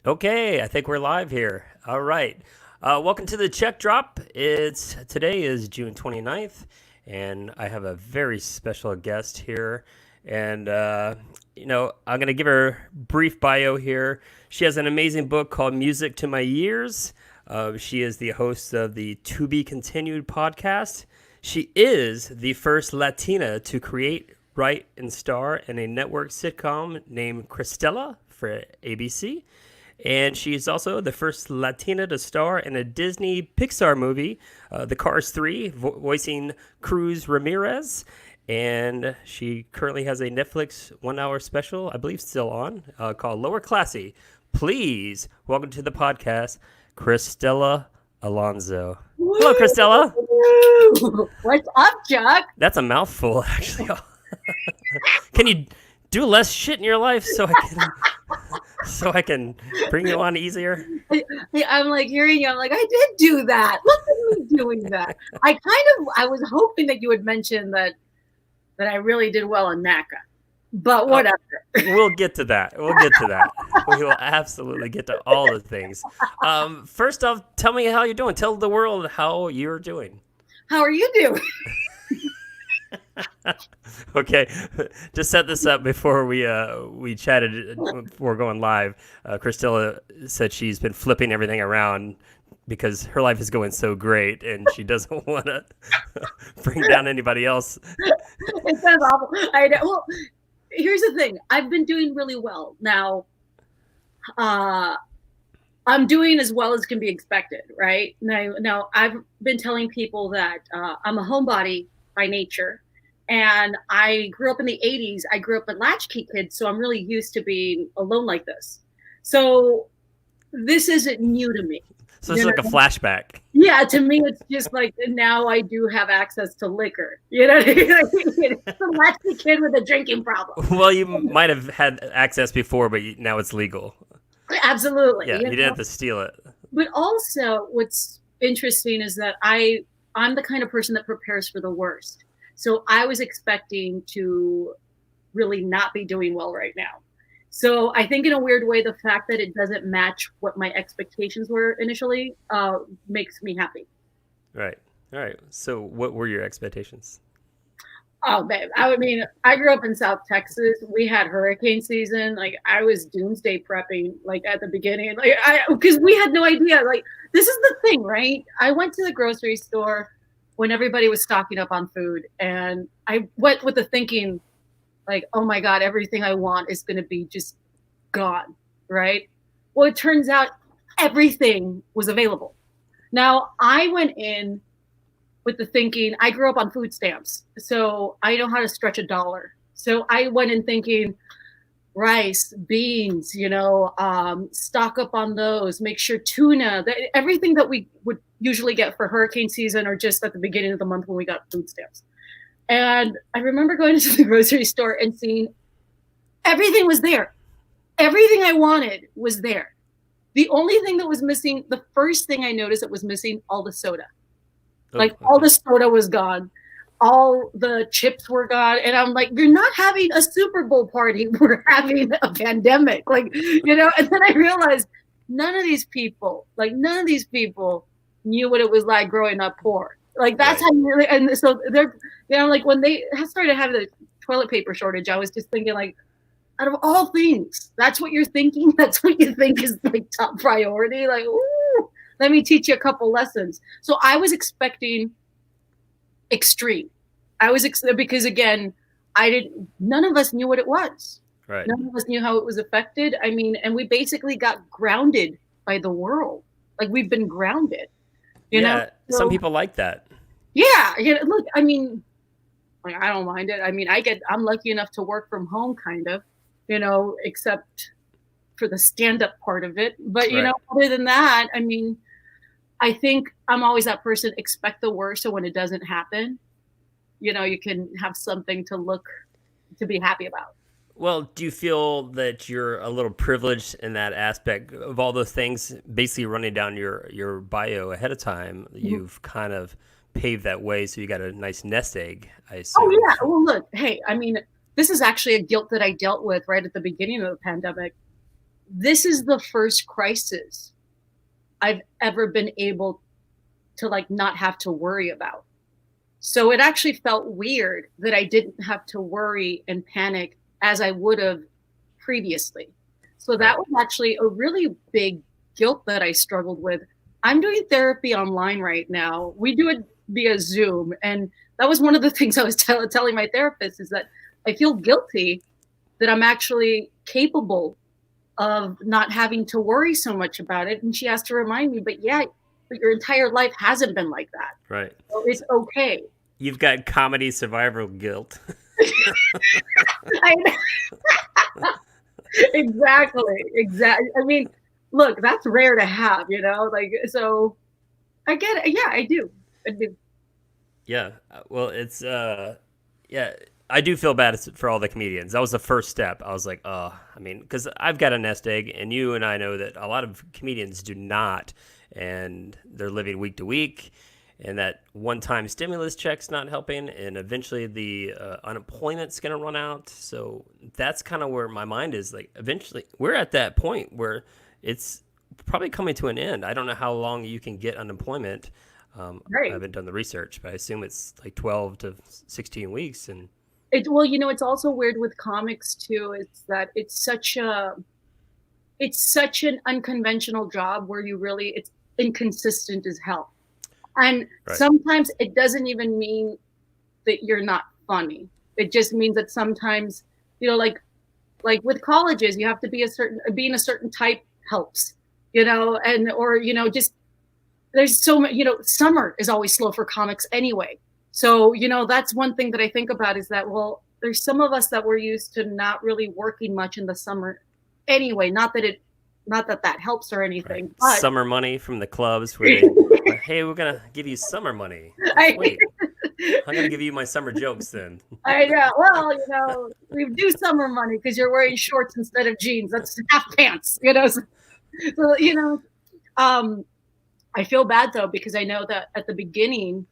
Okay, I think we're live here. All right. Welcome to the check drop. Today is June 29th, and I have a very special guest here. And I'm going to give her a brief bio here. She has an amazing book called Music to My Years. She is the host of the To Be Continued podcast. She is the first Latina to create, write, and star in a network sitcom named CRISTELA for ABC. And she's also the first Latina to star in a Disney Pixar movie, The Cars 3, voicing Cruz Ramirez. And she currently has a Netflix 1 hour special, I believe still on, called Lower Classy. Please welcome to the podcast, CRISTELA Alonzo. Woo! Hello, CRISTELA. What's up, Chuck? That's a mouthful, actually. Can you do less shit in your life so I can bring you on easier? I'm like hearing you. I'm like, I did do that. Look at me doing that. I was hoping that you would mention that I really did well in NACA, but whatever. We'll get to that. We will absolutely get to all the things. First off, tell me how you're doing. Tell the world how you're doing. How are you doing? Okay, to set this up before we chatted before going live, CRISTELA said she's been flipping everything around because her life is going so great and she doesn't want to bring down anybody else. It sounds awful. I know. Well, here's the thing. I've been doing really well. Now, I'm doing as well as can be expected, right? Now I've been telling people that I'm a homebody by nature. And I grew up in the 80s. I grew up a latchkey kid, so I'm really used to being alone like this. So this isn't new to me. So it's like a flashback. Yeah, to me, it's just like now I do have access to liquor. You know what I mean? It's a latchkey kid with a drinking problem. Well, you might have had access before, but now it's legal. Absolutely. Yeah, you didn't have to steal it. But also, what's interesting is that I'm the kind of person that prepares for the worst. So I was expecting to really not be doing well right now. So I think in a weird way, the fact that it doesn't match what my expectations were initially makes me happy. Right. All right. So what were your expectations? Oh, babe. I grew up in South Texas. We had hurricane season. Like I was doomsday prepping, like at the beginning, because we had no idea. Like this is the thing, right? I went to the grocery store when everybody was stocking up on food. And I went with the thinking like, oh my God, everything I want is going to be just gone, right? Well, it turns out everything was available. Now, I went in with the thinking, I grew up on food stamps, so I know how to stretch $1. So I went in thinking, rice, beans, stock up on those, make sure tuna, everything that we would usually get for hurricane season or just at the beginning of the month when we got food stamps. And I remember going into the grocery store and seeing everything was there. Everything I wanted was there. The only thing that was missing, the first thing I noticed that was missing, all the soda. All the soda was gone. All the chips were gone. And I'm like, you're not having a Super Bowl party. We're having a pandemic. And then I realized none of these people knew what it was like growing up poor. Like that's right. How you really, and so they're, when they started having the toilet paper shortage, I was just thinking like, out of all things, that's what you're thinking. That's what you think is like top priority. Like, ooh, let me teach you a couple lessons. So I was expecting extreme. Because again, none of us knew what it was. Right. None of us knew how it was affected. And we basically got grounded by the world. Like we've been grounded. You know? So, some people like that. Yeah. Look, I don't mind it. I'm lucky enough to work from home kind of, except for the stand-up part of it. But, other than that, I think I'm always that person, expect the worst. So when it doesn't happen, you can have something to be happy about. Well, do you feel that you're a little privileged in that aspect of all those things, basically running down your bio ahead of time? Mm-hmm. You've kind of paved that way, so you got a nice nest egg, I assume. Oh, yeah. Well, look, hey, this is actually a guilt that I dealt with right at the beginning of the pandemic. this is the first crisis I've ever been able to like not have to worry about. So it actually felt weird that I didn't have to worry and panic as I would have previously. So that Right. was actually a really big guilt that I struggled with. I'm doing therapy online right now. We do it via Zoom. And that was one of the things I was telling my therapist is that I feel guilty that I'm actually capable of not having to worry so much about it. And she has to remind me, but yeah, but your entire life hasn't been like that. Right. So it's okay. You've got comedy survival guilt. I, exactly. I mean, look, that's rare to have, like, so I get it. Yeah, I do. I do. Yeah. Well, it's yeah. I do feel bad for all the comedians. That was the first step. I was like, oh, I mean, because I've got a nest egg, and you and I know that a lot of comedians do not, and they're living week to week, and that one-time stimulus check's not helping, and eventually the unemployment's going to run out. So that's kind of where my mind is. Like, eventually, we're at that point where it's probably coming to an end. I don't know how long you can get unemployment. I Right. haven't done the research, but I assume it's like 12 to 16 weeks, and Well, it's also weird with comics too. It's that it's such an unconventional job where it's inconsistent as hell. And right. sometimes it doesn't even mean that you're not funny. It just means that sometimes, like with colleges, you have to being a certain type helps, and or just there's so much, summer is always slow for comics anyway. So, that's one thing that I think about is that, well, there's some of us that we're used to not really working much in the summer anyway. Not that that helps or Right. anything, but Summer money from the clubs where they, like, hey, we're going to give you summer money. I, Wait, I'm going to give you my summer jokes then. I know. Well, we do summer money because you're wearing shorts instead of jeans. That's half pants, So, I feel bad though, because I know that at the beginning,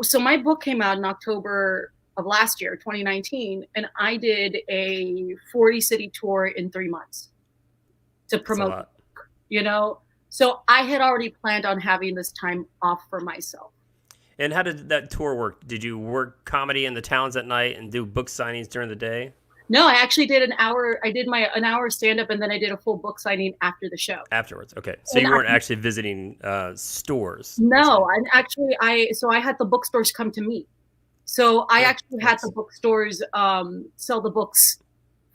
so my book came out in October of last year, 2019, and I did a 40 city tour in 3 months to That's a promote, lot. So I had already planned on having this time off for myself. And how did that tour work? Did you work comedy in the towns at night and do book signings during the day? No, I actually did an hour. I did an hour stand up, and then I did a full book signing after the show. Afterwards. Okay. So And you weren't actually visiting stores. no, and actually, I had the bookstores come to me. So I Oh, actually had nice. the bookstores sell the books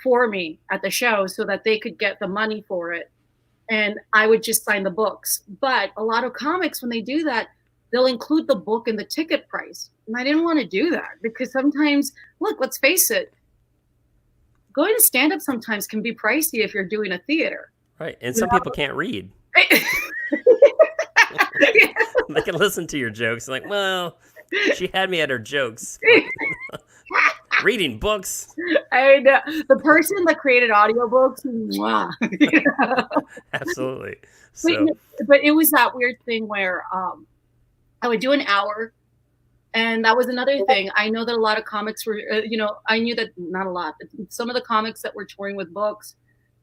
for me at the show so that they could get the money for it. And I would just sign the books. But a lot of comics, when they do that, they'll include the book in the ticket price. And I didn't want to do that because sometimes, look, let's face it, going to stand up sometimes can be pricey if you're doing a theater. Right. And some people can't read. They can listen to your jokes. Like, well, she had me at her jokes. Reading books. I know. The person that created audiobooks, mwah. Absolutely. But, So, but it was that weird thing where I would do an hour. And that was another thing. I know that a lot of comics were, I knew that not a lot, but some of the comics that were touring with books,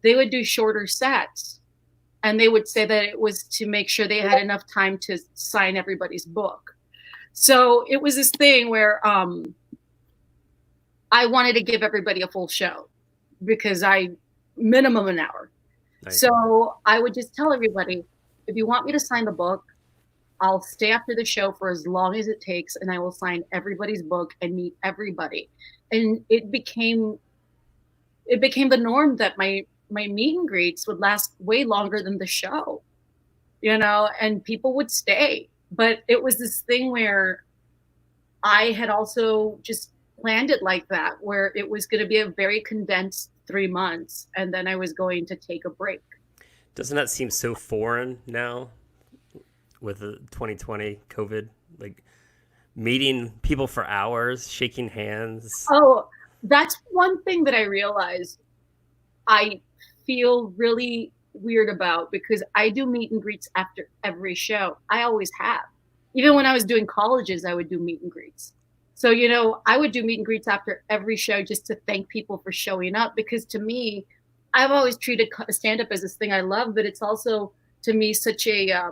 they would do shorter sets. And they would say that it was to make sure they had enough time to sign everybody's book. So it was this thing where I wanted to give everybody a full show because minimum an hour. nice. So I would just tell everybody, if you want me to sign the book, I'll stay after the show for as long as it takes, and I will sign everybody's book and meet everybody. And it became the norm that my meet and greets would last way longer than the show, and people would stay. But it was this thing where I had also just planned it like that, where it was going to be a very condensed 3 months, and then I was going to take a break. Doesn't that seem so foreign now with the 2020 COVID? Like meeting people for hours, shaking hands. Oh, that's one thing that I realized I feel really weird about because I do meet and greets after every show. I always have. Even when I was doing colleges, I would do meet and greets. So, I would do meet and greets after every show just to thank people for showing up because to me, I've always treated stand-up as this thing I love, but it's also to me such a,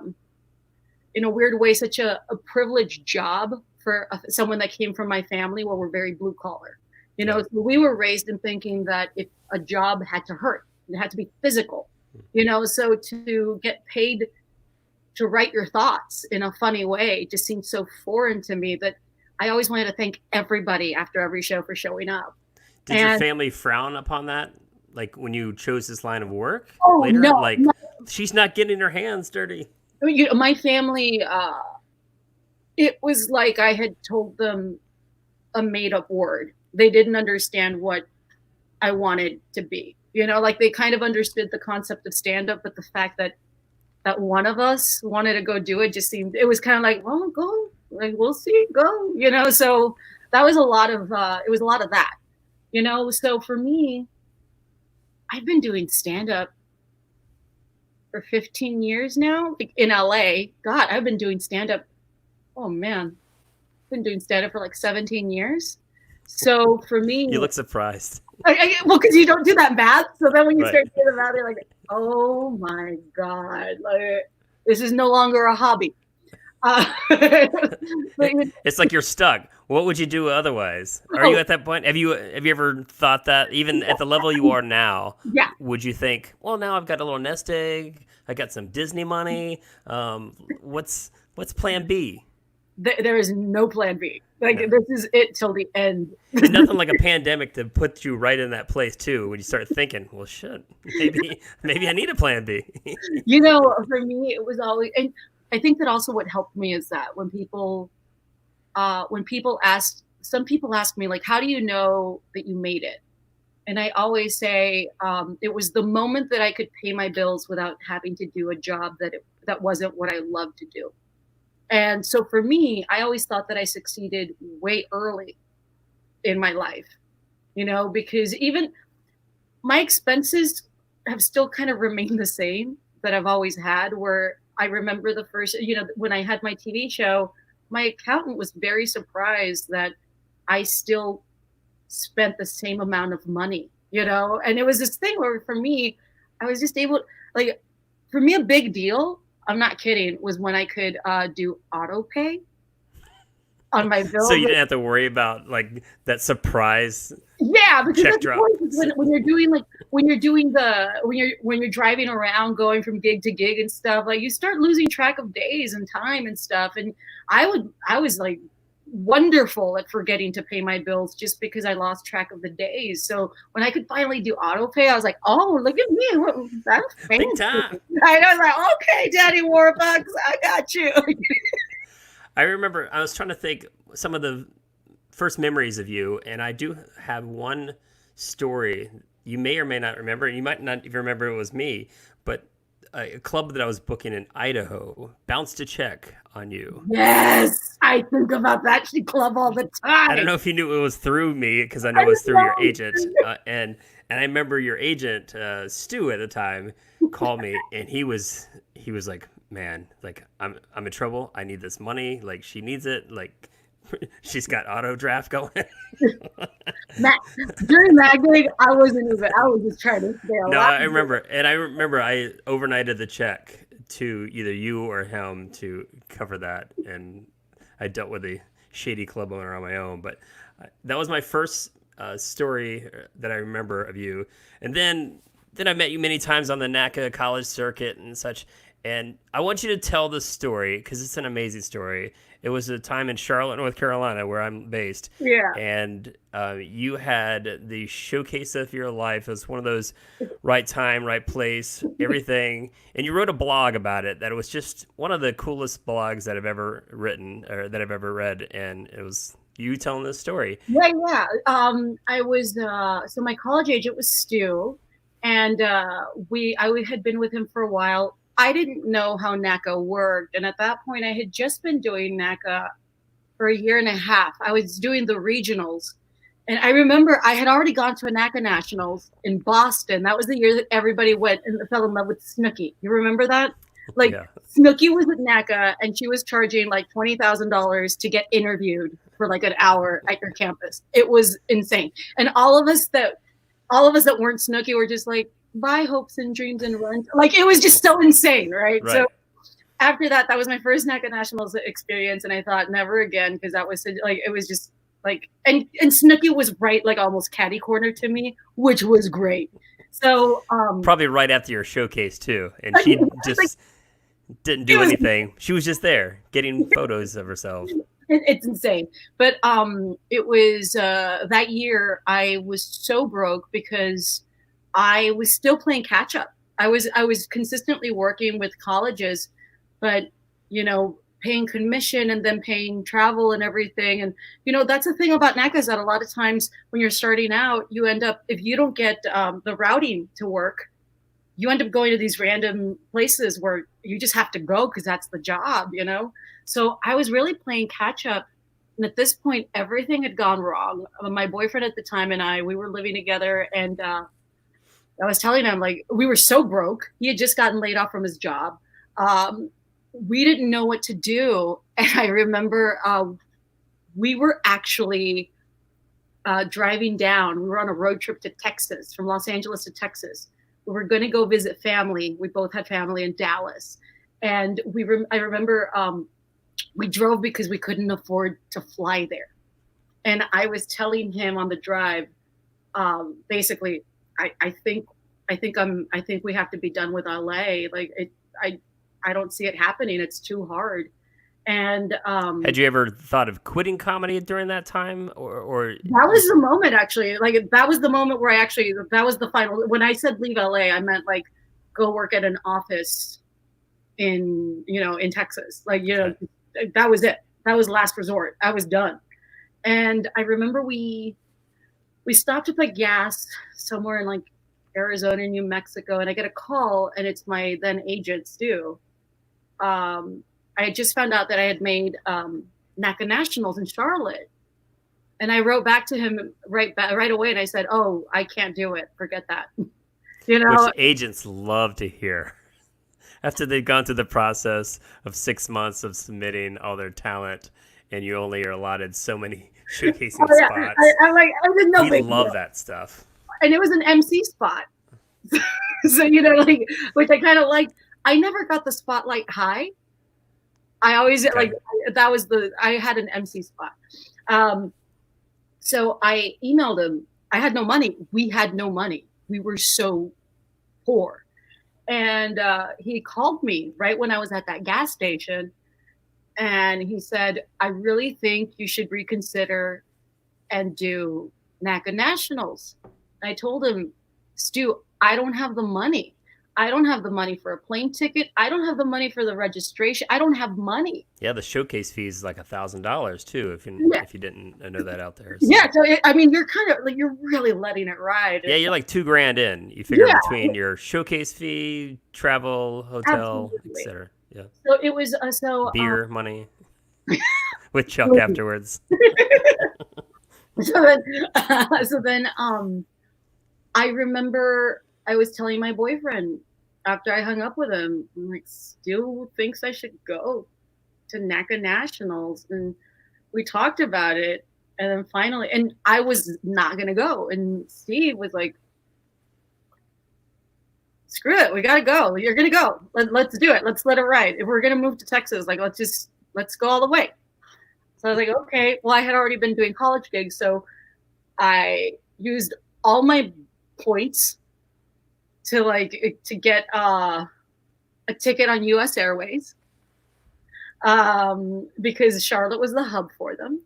in a weird way, such a privileged job for someone that came from my family where we're very blue collar. So we were raised in thinking that if a job had to hurt, it had to be physical. So to get paid to write your thoughts in a funny way just seemed so foreign to me that I always wanted to thank everybody after every show for showing up. Did your family frown upon that? Like when you chose this line of work later? No, like she's not getting her hands dirty. My family, it was like I had told them a made up word. They didn't understand what I wanted to be. Like they kind of understood the concept of stand up, but the fact that one of us wanted to go do it just seemed, it was kind of like, well, go, like, we'll see, go, so that was a lot of, it was a lot of that, so for me, I've been doing stand up for 15 years now, like in LA. God, I've been doing stand up. Oh man, I've been doing stand up for like 17 years. So for me, you look surprised. Well, because you don't do that math. So then when you start doing the math, you're like, oh my God, like this is no longer a hobby. It's like you're stuck. What would you do otherwise? Are you at that point? Have you ever thought that even at the level you are now? Yeah. Would you think, well, now I've got a little nest egg. I got some Disney money. What's plan B? There is no plan B. Like this is it till the end. There's nothing like a pandemic to put you right in that place too. When you start thinking, well, shit, maybe I need a plan B. For me, it was always, and I think that also what helped me is that when people ask me like, how do you know that you made it? And I always say, it was the moment that I could pay my bills without having to do a job that wasn't what I loved to do. And so for me, I always thought that I succeeded way early in my life, because even my expenses have still kind of remained the same that I've always had, where I remember the first, when I had my TV show, my accountant was very surprised that I still spent the same amount of money, and it was this thing where for me, I was just able, like, for me, a big deal, I'm not kidding, was when I could do auto pay on my bill. So you didn't have to worry about like that surprise. Yeah, because check drop. When you're driving around going from gig to gig and stuff, like you start losing track of days and time and stuff. And I was like wonderful at forgetting to pay my bills just because I lost track of the days. So when I could finally do auto pay, I was like, oh, look at me. That's fancy. Big time. I was like, okay, Daddy Warbucks, I got you. I remember I was trying to think some of the first memories of you, and I do have one story you may or may not remember, and you might not even remember it was me, but a club that I was booking in Idaho bounced a check on you. Yes, I think about that club all the time. I don't know if you knew it was through me, because I know it was through your agent, and I remember your agent, Stu at the time, called me, and he was like, man, like I'm in trouble. I need this money. Like she needs it. Like she's got auto draft going. During that gig, I was just trying to stay alive. No, I remember I overnighted the check to either you or him to cover that, and I dealt with a shady club owner on my own. But that was my first story that I remember of you. And then I met you many times on the NACA college circuit and such. And I want you to tell the story because it's an amazing story. It was a time in Charlotte, North Carolina, where I'm based. Yeah. And you had the showcase of your life. It was one of those right time, right place, everything. And you wrote a blog about it that it was just one of the coolest blogs that I've ever written or that I've ever read. And it was you telling this story. Yeah. I was, so my college agent was Stu. And I had been with him for a while. I didn't know how NACA worked. And at that point, I had just been doing NACA for a year and a half. I was doing the regionals. And I remember I had already gone to a NACA Nationals in Boston. That was the year that everybody went and fell in love with Snooki. You remember that? Like, yeah. Snooki was at NACA, and she was charging like $20,000 to get interviewed for like an hour at your campus. It was insane. And all of us that weren't Snooki were just like, buy hopes and dreams and run. Like, it was just so insane, right? So Right. after that, that was my first NACA Nationals experience, and I thought never again, because that was like, it was just like, and Snooki was right, like almost catty corner to me, which was great. So Probably right after your showcase too, and she like, just didn't it do was anything. She was just there getting photos of herself. it's insane. But it was that year I was so broke because I was still playing catch up. I was consistently working with colleges, but you know, paying commission and then paying travel and everything. And you know, that's the thing about NACA, is that a lot of times when you're starting out, you end up, if you don't get the routing to work, you end up going to these random places where you just have to go because that's the job, you know? So I was really playing catch up. And at this point, everything had gone wrong. My boyfriend at the time and we were living together. And I was telling him, like, we were so broke. He had just gotten laid off from his job. Um, we didn't know what to do. And I remember we were actually driving down. We were on a road trip to Texas, from Los Angeles to Texas. We were going to go visit family. We both had family in Dallas. And I remember we drove because we couldn't afford to fly there. And I was telling him on the drive, basically, I think we have to be done with LA. Like, I don't see it happening. It's too hard. And Had you ever thought of quitting comedy during that time, or that was the moment, actually. Like, that was the moment where that was the final. When I said leave LA, I meant like go work at an office in Texas. Like, that was it. That was last resort. I was done. And I remember we stopped to put gas somewhere in like Arizona, New Mexico, and I get a call, and it's my then agent, Stu. I had just found out that I had made NACA Nationals in Charlotte. And I wrote back to him right away, and I said, "Oh, I can't do it. Forget that." which agents love to hear after they've gone through the process of 6 months of submitting all their talent, and you only are allotted so many showcasing spots. I didn't know. We love that stuff. And it was an MC spot, so like, which I kind of liked. I never got the spotlight high. I always like, that was I had an MC spot. So I emailed him. I had no money. We had no money. We were so poor. And he called me right when I was at that gas station. And he said, "I really think you should reconsider and do NACA Nationals." And I told him, "Stu, I don't have the money. I don't have the money for a plane ticket. I don't have the money for the registration. I don't have money." Yeah, the showcase fee is like $1,000 too. If you didn't know that out there. So. Yeah, so I mean, you're kind of like, you're really letting it ride. Yeah, you're like $2,000 in. You figure between your showcase fee, travel, hotel, etc. Yeah. So it was beer money with Chuck afterwards. So then, I remember I was telling my boyfriend after I hung up with him, I'm like, "Stu thinks I should go to NACA Nationals," and we talked about it, and then finally, and I was not gonna go, and Steve was like, "Screw it, we gotta go. You're gonna go. Let's do it. Let's let it ride. If we're gonna move to Texas, like, let's go all the way." So I was like, okay. Well, I had already been doing college gigs, so I used all my points to get a ticket on U.S. Airways, because Charlotte was the hub for them.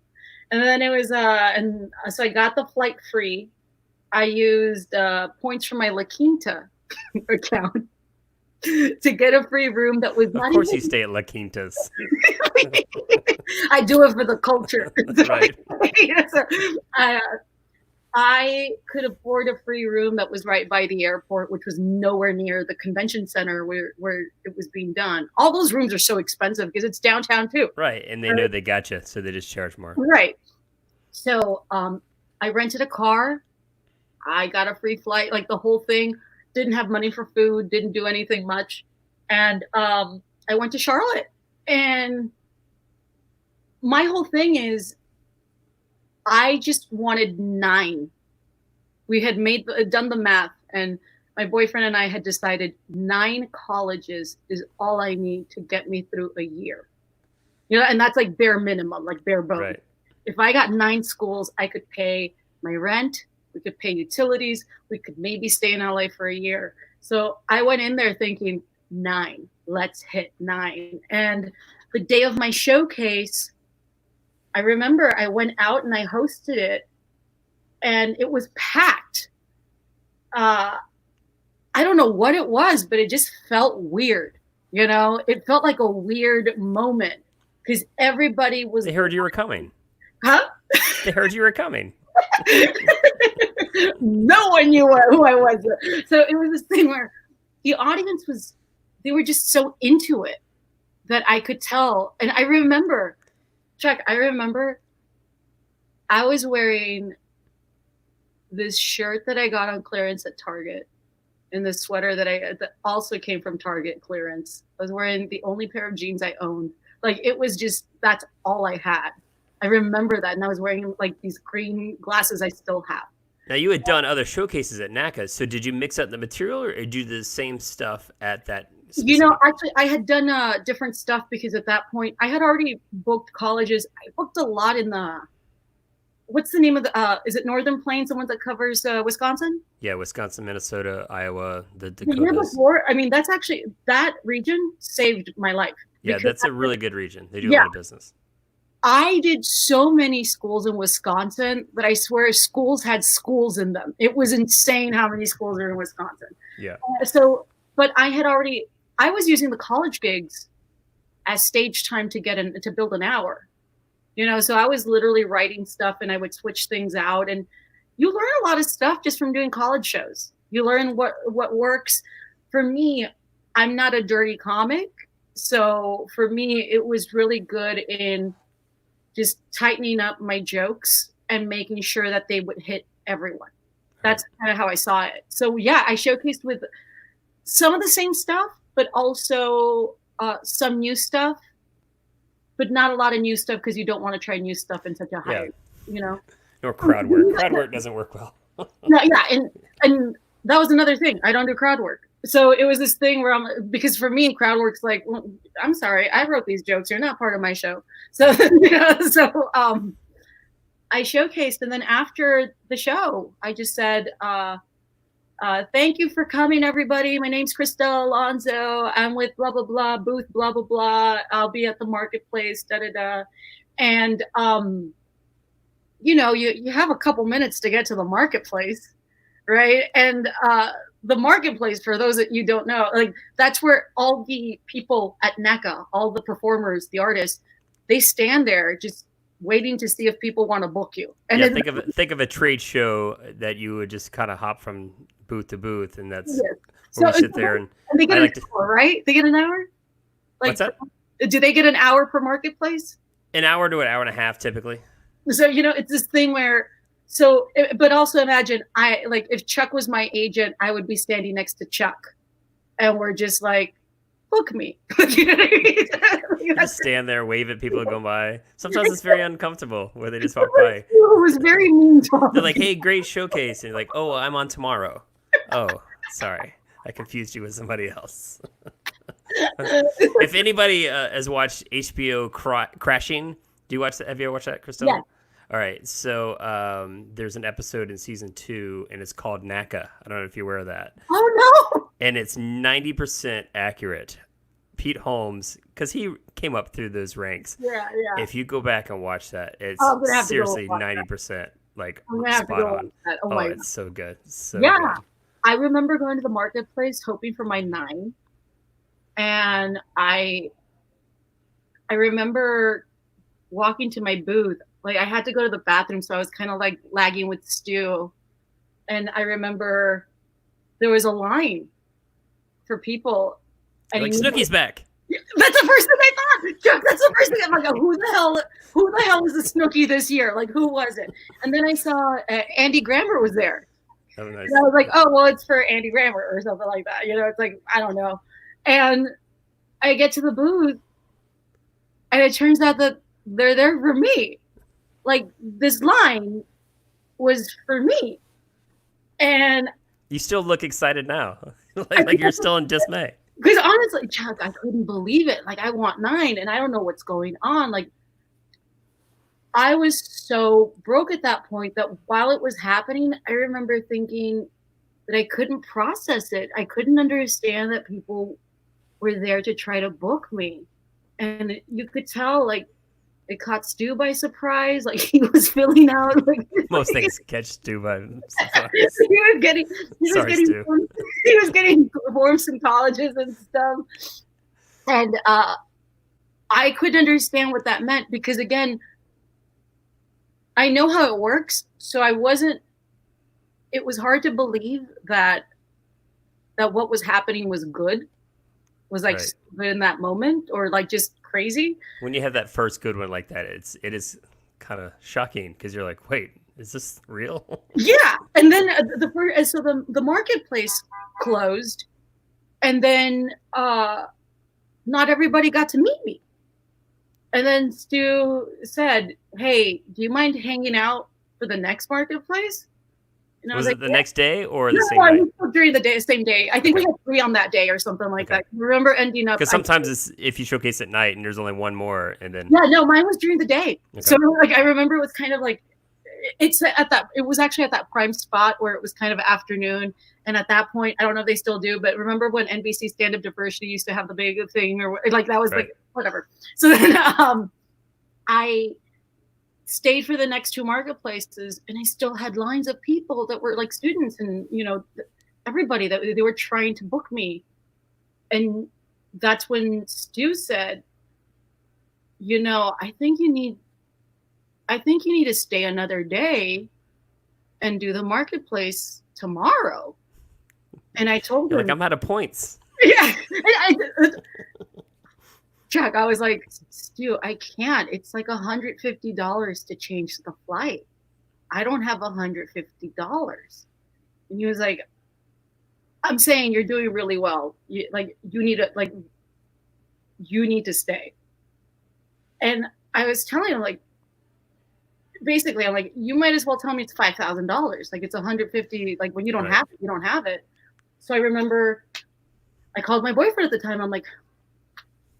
And then it was and so I got the flight free. I used points from my La Quinta account to get a free room that was not. Of course, you stay at La Quintas. I do it for the culture. Right. So, I could afford a free room that was right by the airport, which was nowhere near the convention center where it was being done. All those rooms are so expensive because it's downtown too. Right, and they know they got you, so they just charge more. Right. So I rented a car. I got a free flight, like the whole thing. Didn't have money for food, didn't do anything much. And I went to Charlotte. And my whole thing is, I just wanted 9. We had done the math, and my boyfriend and I had decided 9 colleges is all I need to get me through a year. You know, and that's like bare minimum, like bare bones. Right. If I got 9 schools, I could pay my rent, we could pay utilities, we could maybe stay in LA for a year. So I went in there thinking 9, let's hit 9. And the day of my showcase, I remember I went out and I hosted it, and it was packed. I don't know what it was, but it just felt weird. You know, it felt like a weird moment because everybody was. They heard you were coming. Huh? They heard you were coming. No one knew who I was. So it was this thing where the audience they were just so into it that I could tell. And I remember, Chuck, I was wearing this shirt that I got on clearance at Target and this sweater that also came from Target clearance. I was wearing the only pair of jeans I owned. Like, it was just, that's all I had. I remember that. And I was wearing like these green glasses I still have. Now, you had done other showcases at NACA, so did you mix up the material or do the same stuff at that specific... You know, actually, I had done different stuff because at that point, I had already booked colleges. I booked a lot in the... What's the name of the... is it Northern Plains, the one that covers Wisconsin? Yeah, Wisconsin, Minnesota, Iowa, the The year Dakotas. before, I mean, that's actually... That region saved my life. Yeah, that's a really good region. They do a lot of business. I did so many schools in Wisconsin that I swear schools had schools in them. It was insane how many schools are in Wisconsin. Yeah. But I was using the college gigs as stage time to build an hour. You know, so I was literally writing stuff and I would switch things out. And you learn a lot of stuff just from doing college shows. You learn what works. For me, I'm not a dirty comic. So for me, it was really good in just tightening up my jokes and making sure that they would hit everyone. That's kind of how I saw it. So yeah, I showcased with some of the same stuff, but also some new stuff, but not a lot of new stuff because you don't want to try new stuff in such a high, you know. Or crowd work. Crowd work doesn't work well. No, yeah, and that was another thing. I don't do crowd work. So it was this thing where because for me, crowd work's like, well, I'm sorry, I wrote these jokes. You're not part of my show. So, I showcased. And then after the show, I just said, thank you for coming, everybody. My name's CRISTELA Alonzo. I'm with blah, blah, blah, booth, blah, blah, blah. I'll be at the marketplace, da, da, da. And, you know, you have a couple minutes to get to the marketplace, right? And, the marketplace, for those that you don't know, like that's where all the people at NACA, all the performers, the artists, they stand there just waiting to see if people want to book you. And yeah, think of a trade show that you would just kind of hop from booth to booth, and that's where we sit there. And they get an hour, right? They get an hour? Like, what's that? Do they get an hour per marketplace? An hour to an hour and a half, typically. So, you know, it's this thing where... but also imagine if Chuck was my agent, I would be standing next to Chuck and we're just like, book me. You know what I mean? You just stand there, wave at people going by. Sometimes it's very uncomfortable where they just walk by. It was very mean to them. They're like, hey, great showcase. And you're like, oh, I'm on tomorrow. Oh, sorry. I confused you with somebody else. If anybody has watched HBO Crashing, do you watch that? Have you ever watched that, CRISTELA? Yeah. All right, so there's an episode in season 2, and it's called NACA. I don't know if you're aware of that. Oh, no! And it's 90% accurate. Pete Holmes, because he came up through those ranks. Yeah. If you go back and watch that, it's seriously 90% like spot on. Oh, it's so good. So good. I remember going to the marketplace hoping for my 9. And I remember walking to my booth. Like, I had to go to the bathroom, so I was kind of like lagging with Stu. And I remember there was a line for people. And like, Snooki's back. That's the first thing I thought. Chuck, that's the first thing. I'm like, who the hell is the Snooki this year? Like, who was it? And then I saw Andy Grammer was there. Oh, nice. And I was like, oh, well, it's for Andy Grammer or something like that. You know, it's like, I don't know. And I get to the booth, and it turns out that they're there for me. Like, this line was for me. And You still look excited now. like you're still in dismay. Because honestly, Chuck, I couldn't believe it. Like, I want 9 and I don't know what's going on. Like, I was so broke at that point that while it was happening, I remember thinking that I couldn't process it. I couldn't understand that people were there to try to book me. And you could tell, like, it caught Stu by surprise. Like, he was filling out, like, Most things catch Stu by surprise. he was getting, Stu. he was getting forms from colleges and stuff. And I couldn't understand what that meant because, again, I know how it works. So it was hard to believe that what was happening was good, was like good in that moment, or like just crazy. When you have that first good one like that, it is kind of shocking because you're like, wait, is this real? Yeah. And then the marketplace closed, and then not everybody got to meet me. And then Stu said, "Hey, do you mind hanging out for the next marketplace?" And I was like, it the next day or the same night? During the same day. I think we had 3 on that day or something like that. Remember ending up because sometimes it's if you showcase at night and there's only one more, and then no, mine was during the day. Okay. So like I remember it was kind of like it was actually at that prime spot where it was kind of afternoon. And at that point, I don't know if they still do, but remember when NBC Stand Up Diversity used to have the big thing, or like that was like whatever. So then I stayed for the next 2 marketplaces, and I still had lines of people that were like students and, everybody that they were trying to book me. And that's when Stu said, I think you need to stay another day and do the marketplace tomorrow. And I told him, like, I'm out of points. Yeah. Chuck, I was like, Stu, I can't. It's like $150 to change the flight. I don't have $150. And he was like, I'm saying you're doing really well. You need to stay. And I was telling him, like, basically, I'm like, you might as well tell me it's $5,000. Like, it's $150. Like, when you don't have it, you don't have it. So I remember I called my boyfriend at the time. I'm like,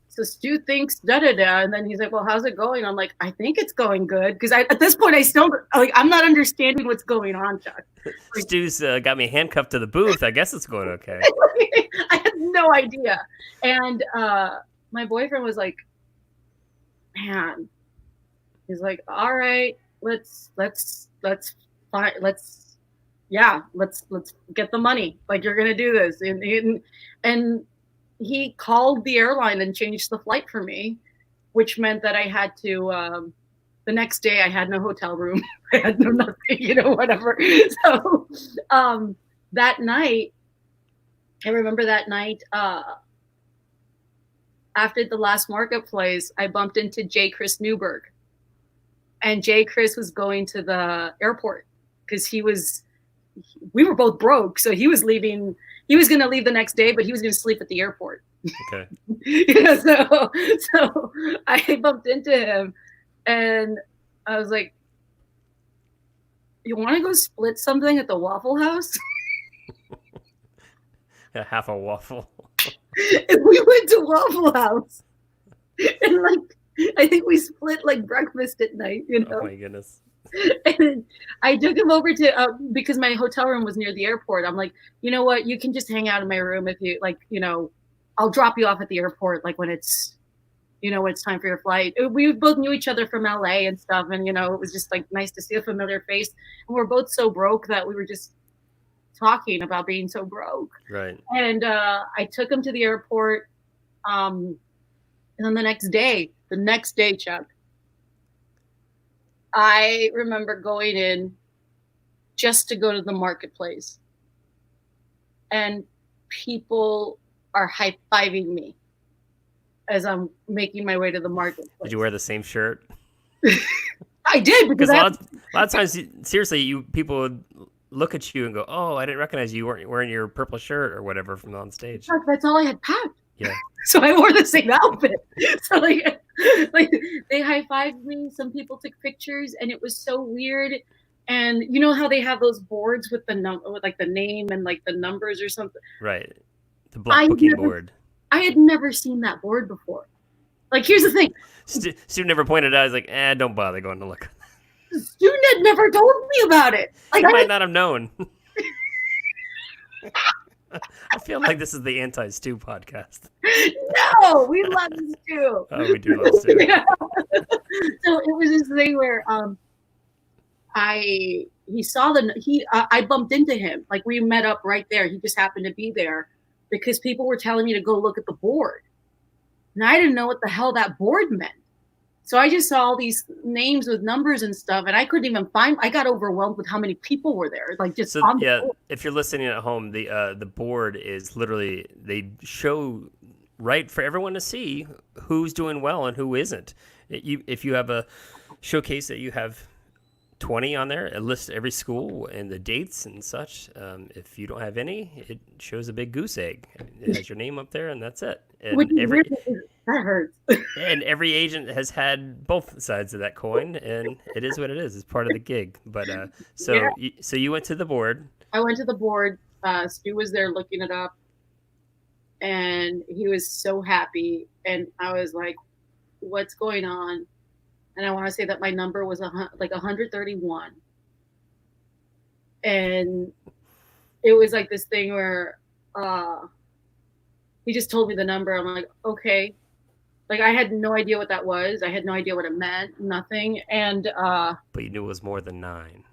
so Stu thinks da-da-da. And then he's like, well, how's it going? I'm like, I think it's going good. Because at this point, I still, like, I'm not understanding what's going on, Chuck. Like, Stu's got me handcuffed to the booth. I guess it's going okay. I had no idea. And my boyfriend was like, man, he's like, all right, let's get the money. Like, you're going to do this. And he called the airline and changed the flight for me, which meant that I had to, the next day I had no hotel room. I had no nothing, whatever. So that night, I remember that night, after the last marketplace, I bumped into J. Chris Newberg. And J. Chris was going to the airport because we were both broke. So he was leaving. He was going to leave the next day, but he was going to sleep at the airport. Okay. So I bumped into him and I was like, you want to go split something at the Waffle House? Half a waffle. And we went to Waffle House. And like, I think we split like breakfast at night, Oh my goodness. And I took him over to, because my hotel room was near the airport. I'm like, you know what? You can just hang out in my room if you like, I'll drop you off at the airport. Like when it's time for your flight. We both knew each other from LA and stuff. And, it was just like nice to see a familiar face. And we're both so broke that we were just talking about being so broke. Right. And I took him to the airport. And then the next day, Chuck, I remember going in just to go to the marketplace, and people are high-fiving me as I'm making my way to the marketplace. Did you wear the same shirt? I did, because a lot of times, seriously, people would look at you and go, "Oh, I didn't recognize you. Weren't wearing your purple shirt or whatever from on stage." That's all I had packed. Yeah. So I wore the same outfit. So like they high-fived me. Some people took pictures, and it was so weird And you know how they have those boards with with like the name and like the numbers or something? Right. The I booking board. I had never seen that board before. Like, here's the thing. Student never pointed out. I was like, don't bother going to look. The student had never told me about it. Like, I might not have known. I feel like this is the anti-stew podcast. No, we love stew. Oh, we do love stew. Yeah. So it was this thing where I bumped into him. Like, we met up right there. He just happened to be there because people were telling me to go look at the board. And I didn't know what the hell that board meant. So I just saw all these names with numbers and stuff, and I couldn't even find. I got overwhelmed with how many people were there. Like, just on the board. If you're listening at home, the board is literally, they show right for everyone to see who's doing well and who isn't. If you have a showcase that you have 20 on there, it lists every school and the dates and such. If you don't have any, it shows a big goose egg. It has your name up there, and that's it. And that hurts. And every agent has had both sides of that coin, and it is what it is. It's part of the gig. But so you went to the board. I went to the board. Stu was there looking it up, and he was so happy. And I was like, "What's going on?" And I want to say that my number was like 131, and it was like this thing where he just told me the number. I'm like, okay. Like, I had no idea what that was. I had no idea what it meant. Nothing. And but you knew it was more than 9.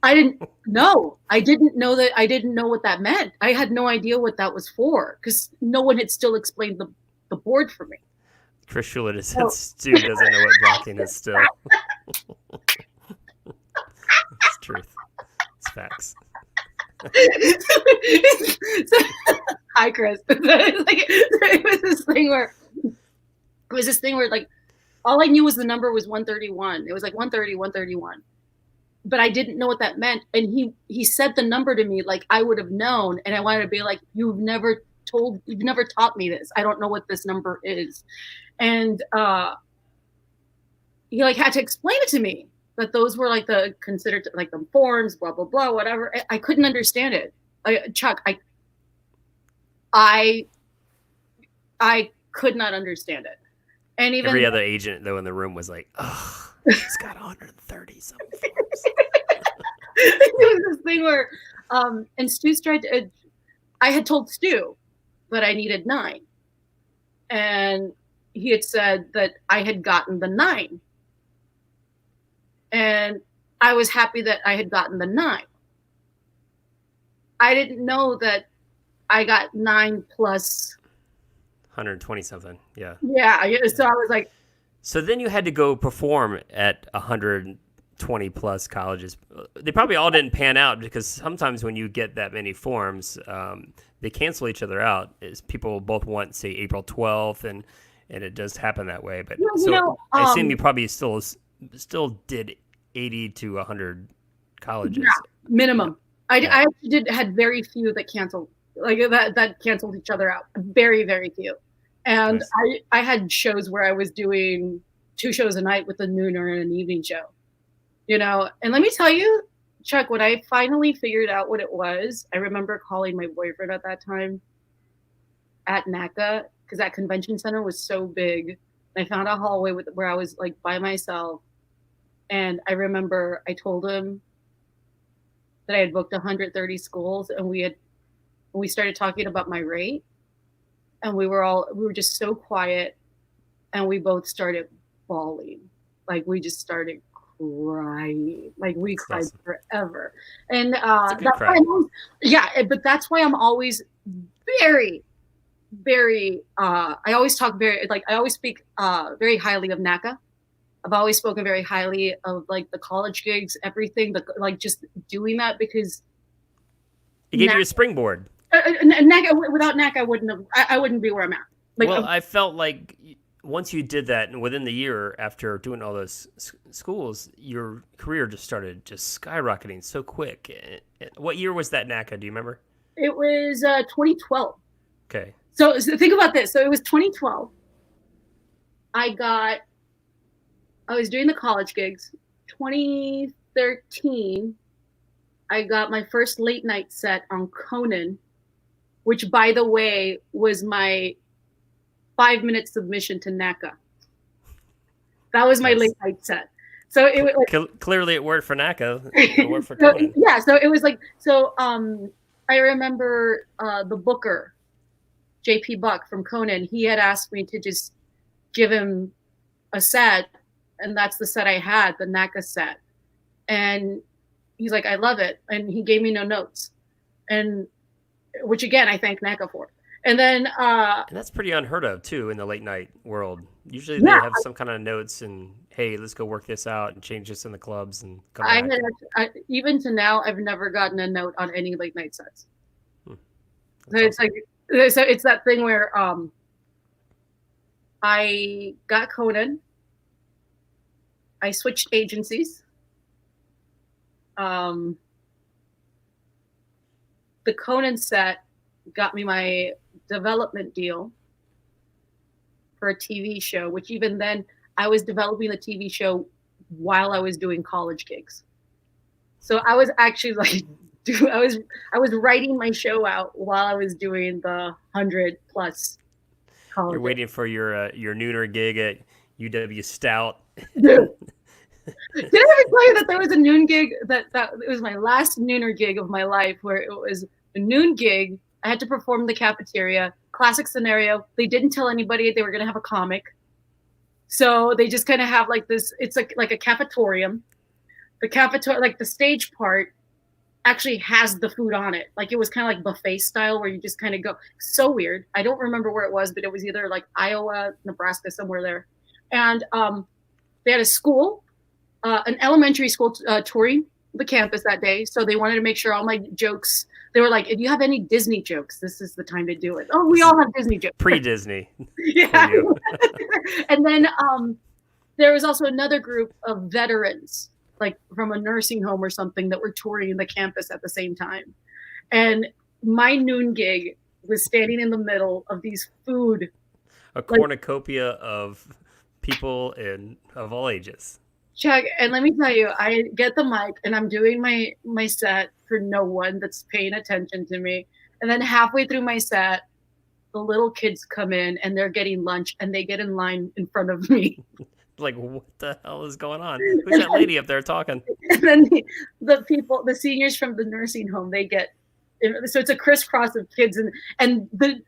I didn't know. I didn't know that. I didn't know what that meant. I had no idea what that was for because no one had still explained the board for me. Chris Schuler said Stu doesn't know what blocking is still. It's truth. It's facts. Hi, Chris. It was this thing where like all I knew was the number was 131. It was like 130, 131. But I didn't know what that meant. And he said the number to me like I would have known. And I wanted to be like, you've never taught me this. I don't know what this number is. And he like had to explain it to me that those were like the considered like the forms, blah blah blah, whatever. I couldn't understand it. Chuck, I could not understand it. And even every other agent though in the room was like, "Oh, he's got 130 something forms." It was this thing where, and Stu tried to. I had told Stu that I needed 9, and he had said that I had gotten the 9, and I was happy that I had gotten the 9. I didn't know that I got 9 plus 120 something. Yeah. Yeah. So I was like. So then you had to go perform at 120 plus colleges. They probably all didn't pan out because sometimes when you get that many forms, they cancel each other out. People both want, say, April 12th, and it does happen that way. But I assume you probably still did 80 to 100 colleges. Yeah, minimum. I actually had very few that canceled. Like that canceled each other out. Very, very few. And nice. I had shows where I was doing 2 shows a night with a noon or an evening show, and let me tell you, Chuck, when I finally figured out what it was, I remember calling my boyfriend at that time at NACA because that convention center was so big. I found a hallway where I was like by myself. And I remember I told him that I had booked 130 schools, and we started talking about my rate, and we were just so quiet, and we both started bawling. Like, we just started crying. Like, we cried forever. And that's why but that's why I'm always very, very I always talk I always speak very highly of NACA. I've always spoken very highly of like the college gigs, everything, like just doing that because it gave you a springboard. NACA, without NACA, I wouldn't be where I'm at. Like, well, I felt like once you did that, and within the year after doing all those schools, your career just started skyrocketing so quick. What year was that NACA? Do you remember? It was 2012. Okay. So think about this. So it was 2012. I was doing the college gigs. 2013, 13, I got my first late night set on Conan, which, by the way, was my 5-minute submission to NACA. That was my late night set. So it was like, clearly it worked for NACA. It worked for Conan. Yeah, so it was like, so I remember the booker, JP Buck from Conan, he had asked me to just give him a set, and that's the set I had, the NACA set. And he's like, I love it. And he gave me no notes. And which again, I thank NACA for. And then and that's pretty unheard of too in the late night world. Usually they have some kind of notes and, hey, let's go work this out and change this in the clubs and come back. Even to now, I've never gotten a note on any late night sets. So it's awesome. like, so it's that thing where I got Conan. I switched agencies. The Conan set got me my development deal for a TV show, which even then I was developing the TV show while I was doing college gigs. So I was actually like, I was writing my show out while I was doing the 100+ college. You're waiting for your nooner gig at UW Stout. Dude. Did I ever tell you that there was a noon gig that it was my last nooner gig of my life, where it was a noon gig. I had to perform in the cafeteria. Classic scenario. They didn't tell anybody they were going to have a comic. So they just kind of have like this, it's like a cafetorium. The cafetorium, like the stage part actually has the food on it. Like it was kind of like buffet style where you just kind of go. So weird. I don't remember where it was, but it was either like Iowa, Nebraska, somewhere there. And they had a school, an elementary school touring the campus that day. So they wanted to make sure all my jokes, they were like, if you have any Disney jokes, this is the time to do it. Oh, we all have Disney jokes. Pre-Disney. Yeah. And then there was also another group of veterans, like from a nursing home or something, that were touring the campus at the same time. And my noon gig was standing in the middle of these food. A cornucopia of people of all ages. Chuck, and let me tell you, I get the mic and I'm doing my set for no one that's paying attention to me. And then halfway through my set, the little kids come in and they're getting lunch and they get in line in front of me. Like, what the hell is going on? Who's that lady up there talking? And then the seniors from the nursing home, they get, so it's a crisscross of kids, and the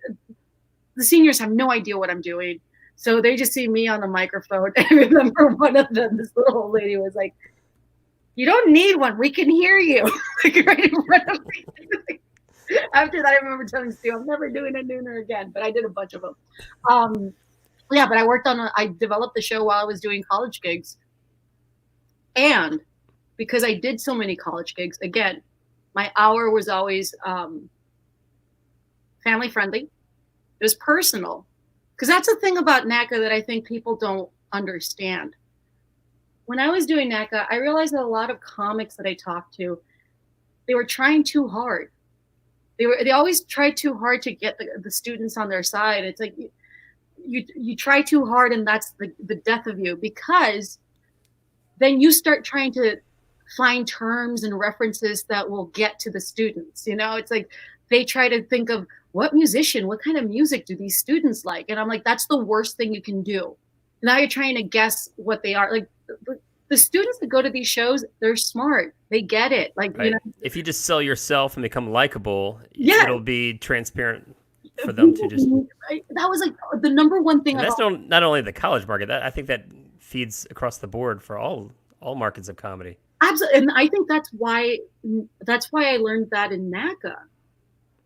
seniors have no idea what I'm doing. So they just see me on the microphone. I remember one of them, this little old lady was like, you don't need one. We can hear you. Like right in front of me. After that, I remember telling Stu, I'm never doing a nooner again, but I did a bunch of them. Yeah, but I developed the show while I was doing college gigs. And because I did so many college gigs, again, my hour was always family friendly. It was personal. Because that's the thing about NACA that I think people don't understand. When I was doing NACA, I realized that a lot of comics that I talked to, they were trying too hard. They always tried too hard to get the students on their side. It's like you try too hard and that's the death of you, because then you start trying to find terms and references that will get to the students. You know, it's like they try to think of what kind of music do these students like? And I'm like, that's the worst thing you can do. Now you're trying to guess what they are. Like the students that go to these shows, they're smart. They get it. Like, right. You know, if you just sell yourself and become likable, yeah, it'll be transparent for them to just. That was like the number one thing. And that's not only the college market. I think that feeds across the board for all markets of comedy. Absolutely, and I think that's why I learned that in NACA.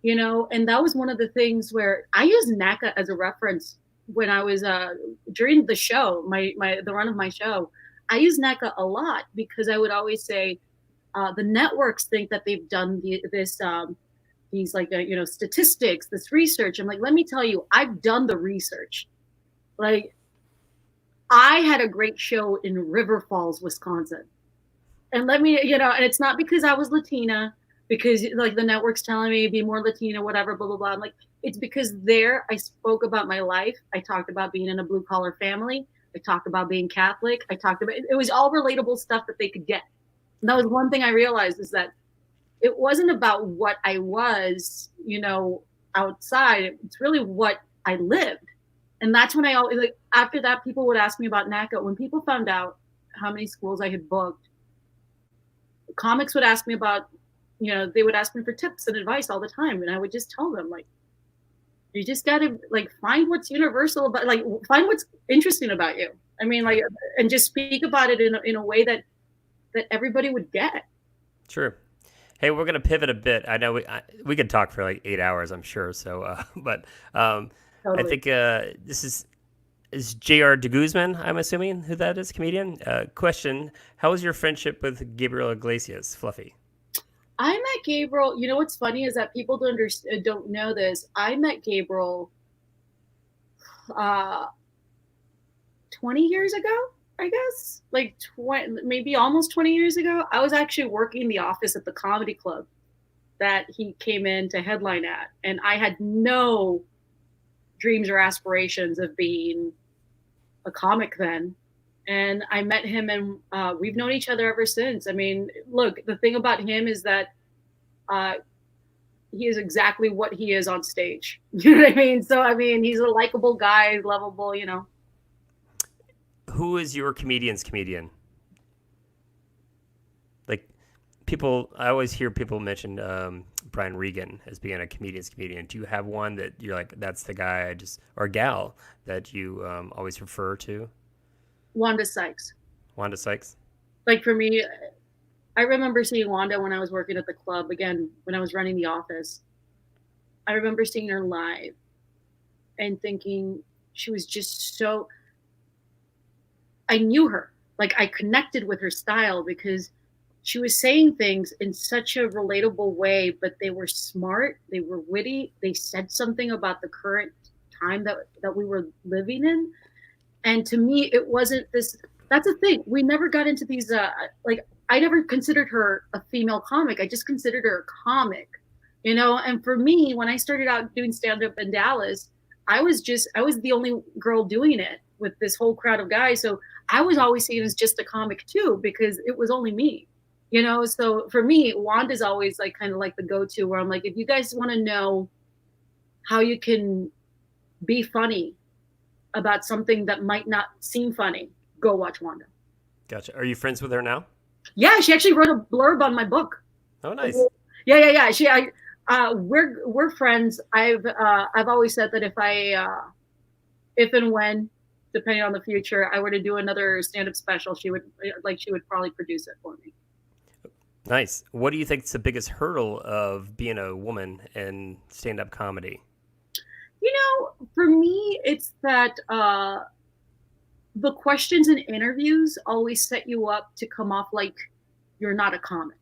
You know, and that was one of the things where I used NACA as a reference when I was during the show, the run of my show. I use NACA a lot because I would always say the networks think that they've done these like statistics, this research. I'm like, let me tell you, I've done the research. Like, I had a great show in River Falls, Wisconsin, and and it's not because I was Latina. Because like the network's telling me be more Latina, whatever, blah, blah, blah. I'm like, it's because there I spoke about my life. I talked about being in a blue collar family. I talked about being Catholic. It was all relatable stuff that they could get. And that was one thing I realized, is that it wasn't about what I was, outside. It's really what I lived. And that's when I always, like, after that, people would ask me about NACA. When people found out how many schools I had booked, comics would ask me about, they would ask me for tips and advice all the time. And I would just tell them, like, you just got to, like, find what's universal about, like, find what's interesting about you. I mean, like, and just speak about it in a way that everybody would get. Sure. Hey, we're gonna pivot a bit. I know we could talk for like 8 hours, I'm sure. So, but I Totally. think this is J.R. De Guzman. I'm assuming who that is, comedian. Question: how was your friendship with Gabriel Iglesias, Fluffy? I met Gabriel. You know what's funny is that people don't know this. I met Gabriel uh, 20 years ago, I guess, like 20, maybe almost 20 years ago. I was actually working the office at the comedy club that he came in to headline at, and I had no dreams or aspirations of being a comic then. And I met him, and we've known each other ever since. I mean, look, the thing about him is that uh, he is exactly what he is on stage. You know what I mean? So, I mean, he's a likable guy, lovable. Who is your comedian's comedian? Like people, I always hear people mention Brian Regan as being a comedian's comedian. Do you have one that you're like, that's the guy or gal that you always refer to? Wanda Sykes. Wanda Sykes? Like for me, I remember seeing Wanda when I was working at the club, again, when I was running the office. I remember seeing her live and thinking she was just so, I knew her. Like I connected with her style because she was saying things in such a relatable way, but they were smart, they were witty, they said something about the current time that we were living in. And to me, it wasn't this. That's the thing. We never got into these. Like I never considered her a female comic. I just considered her a comic. And for me, when I started out doing stand up in Dallas, I was the only girl doing it with this whole crowd of guys. So I was always seen as just a comic too, because it was only me. So for me, Wanda's always like kind of like the go-to, where I'm like, if you guys want to know how you can be funny about something that might not seem funny, go watch Wanda. Gotcha. Are you friends with her now? Yeah, she actually wrote a blurb on my book. Oh, nice. Yeah. We're friends. I've always said that if and when, depending on the future, I were to do another stand-up special, she would probably produce it for me. Nice. What do you think is the biggest hurdle of being a woman in stand-up comedy? For me, it's that the questions in interviews always set you up to come off like you're not a comic.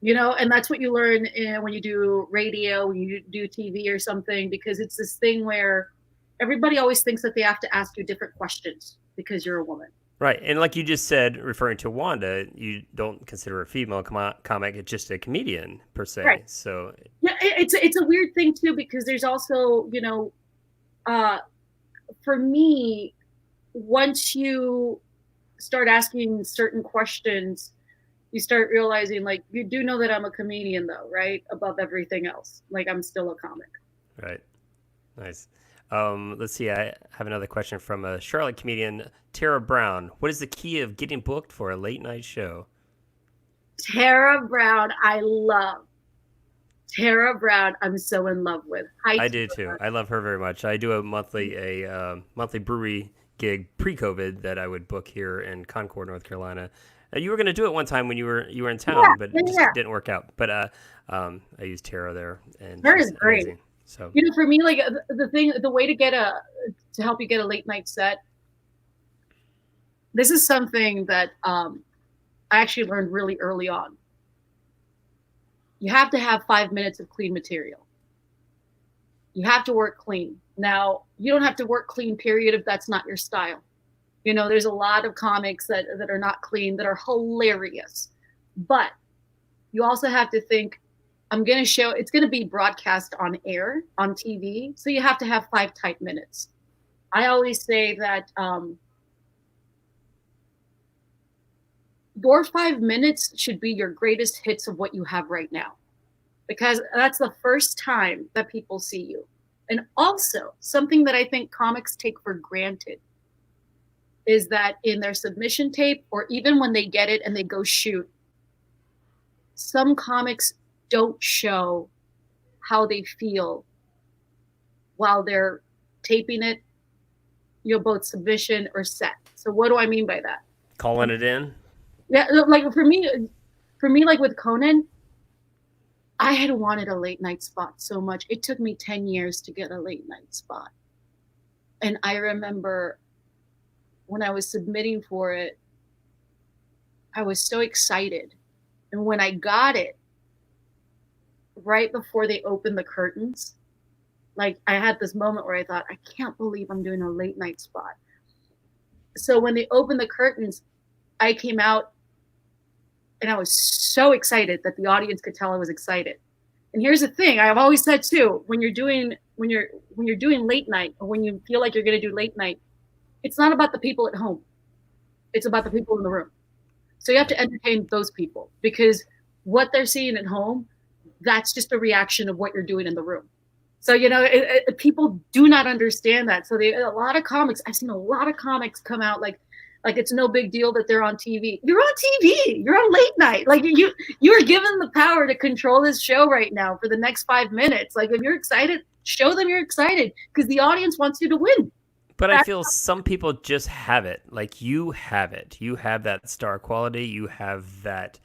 And that's what you learn when you do radio, when you do TV or something, because it's this thing where everybody always thinks that they have to ask you different questions because you're a woman. Right. And like you just said, referring to Wanda, you don't consider her a female comic. It's just a comedian per se. Right. So yeah, it's a weird thing too, because there's also, for me, once you start asking certain questions, you start realizing, like, you do know that I'm a comedian though, right? Above everything else. Like, I'm still a comic. Right. Nice. Let's see. I have another question from a Charlotte comedian, Tara Brown. What is the key of getting booked for a late night show? Tara Brown, I love. Tara Brown, I'm so in love with. I do too. I love her very much. I do a monthly brewery gig pre-COVID that I would book here in Concord, North Carolina. You were going to do it one time when you were in town, but it just didn't work out. But I used Tara there, and Tara is great. Amazing. So for me, like the way to help you get a late night set. This is something that I actually learned really early on. You have to have 5 minutes of clean material. You have to work clean. Now, you don't have to work clean, period, if that's not your style. There's a lot of comics that are not clean, that are hilarious. But you also have to think, it's going to be broadcast on air, on TV. So you have to have 5 tight minutes. I always say that your 5 minutes should be your greatest hits of what you have right now, because that's the first time that people see you. And also, something that I think comics take for granted is that in their submission tape, or even when they get it and they go shoot, some comics don't show how they feel while they're taping it, both submission or set. So what do I mean by that? Calling it in? Yeah, like for me, like with Conan, I had wanted a late night spot so much. It took me 10 years to get a late night spot. And I remember when I was submitting for it, I was so excited. And when I got it, right before they opened the curtains, like I had this moment where I thought, I can't believe I'm doing a late night spot. So when they opened the curtains, I came out and I was so excited that the audience could tell I was excited. And here's the thing, I've always said too, when you're doing late night, or when you feel like you're going to do late night, it's not about the people at home. It's about the people in the room. So you have to entertain those people, because what they're seeing at home, that's just a reaction of what you're doing in the room. So, people do not understand that. So a lot of comics, I've seen a lot of comics come out like it's no big deal that they're on TV. You're on TV. You're on late night. Like you are given the power to control this show right now for the next 5 minutes. Like if you're excited, show them you're excited, because the audience wants you to win. But I feel some people just have it. Like you have it. You have that star quality. You have that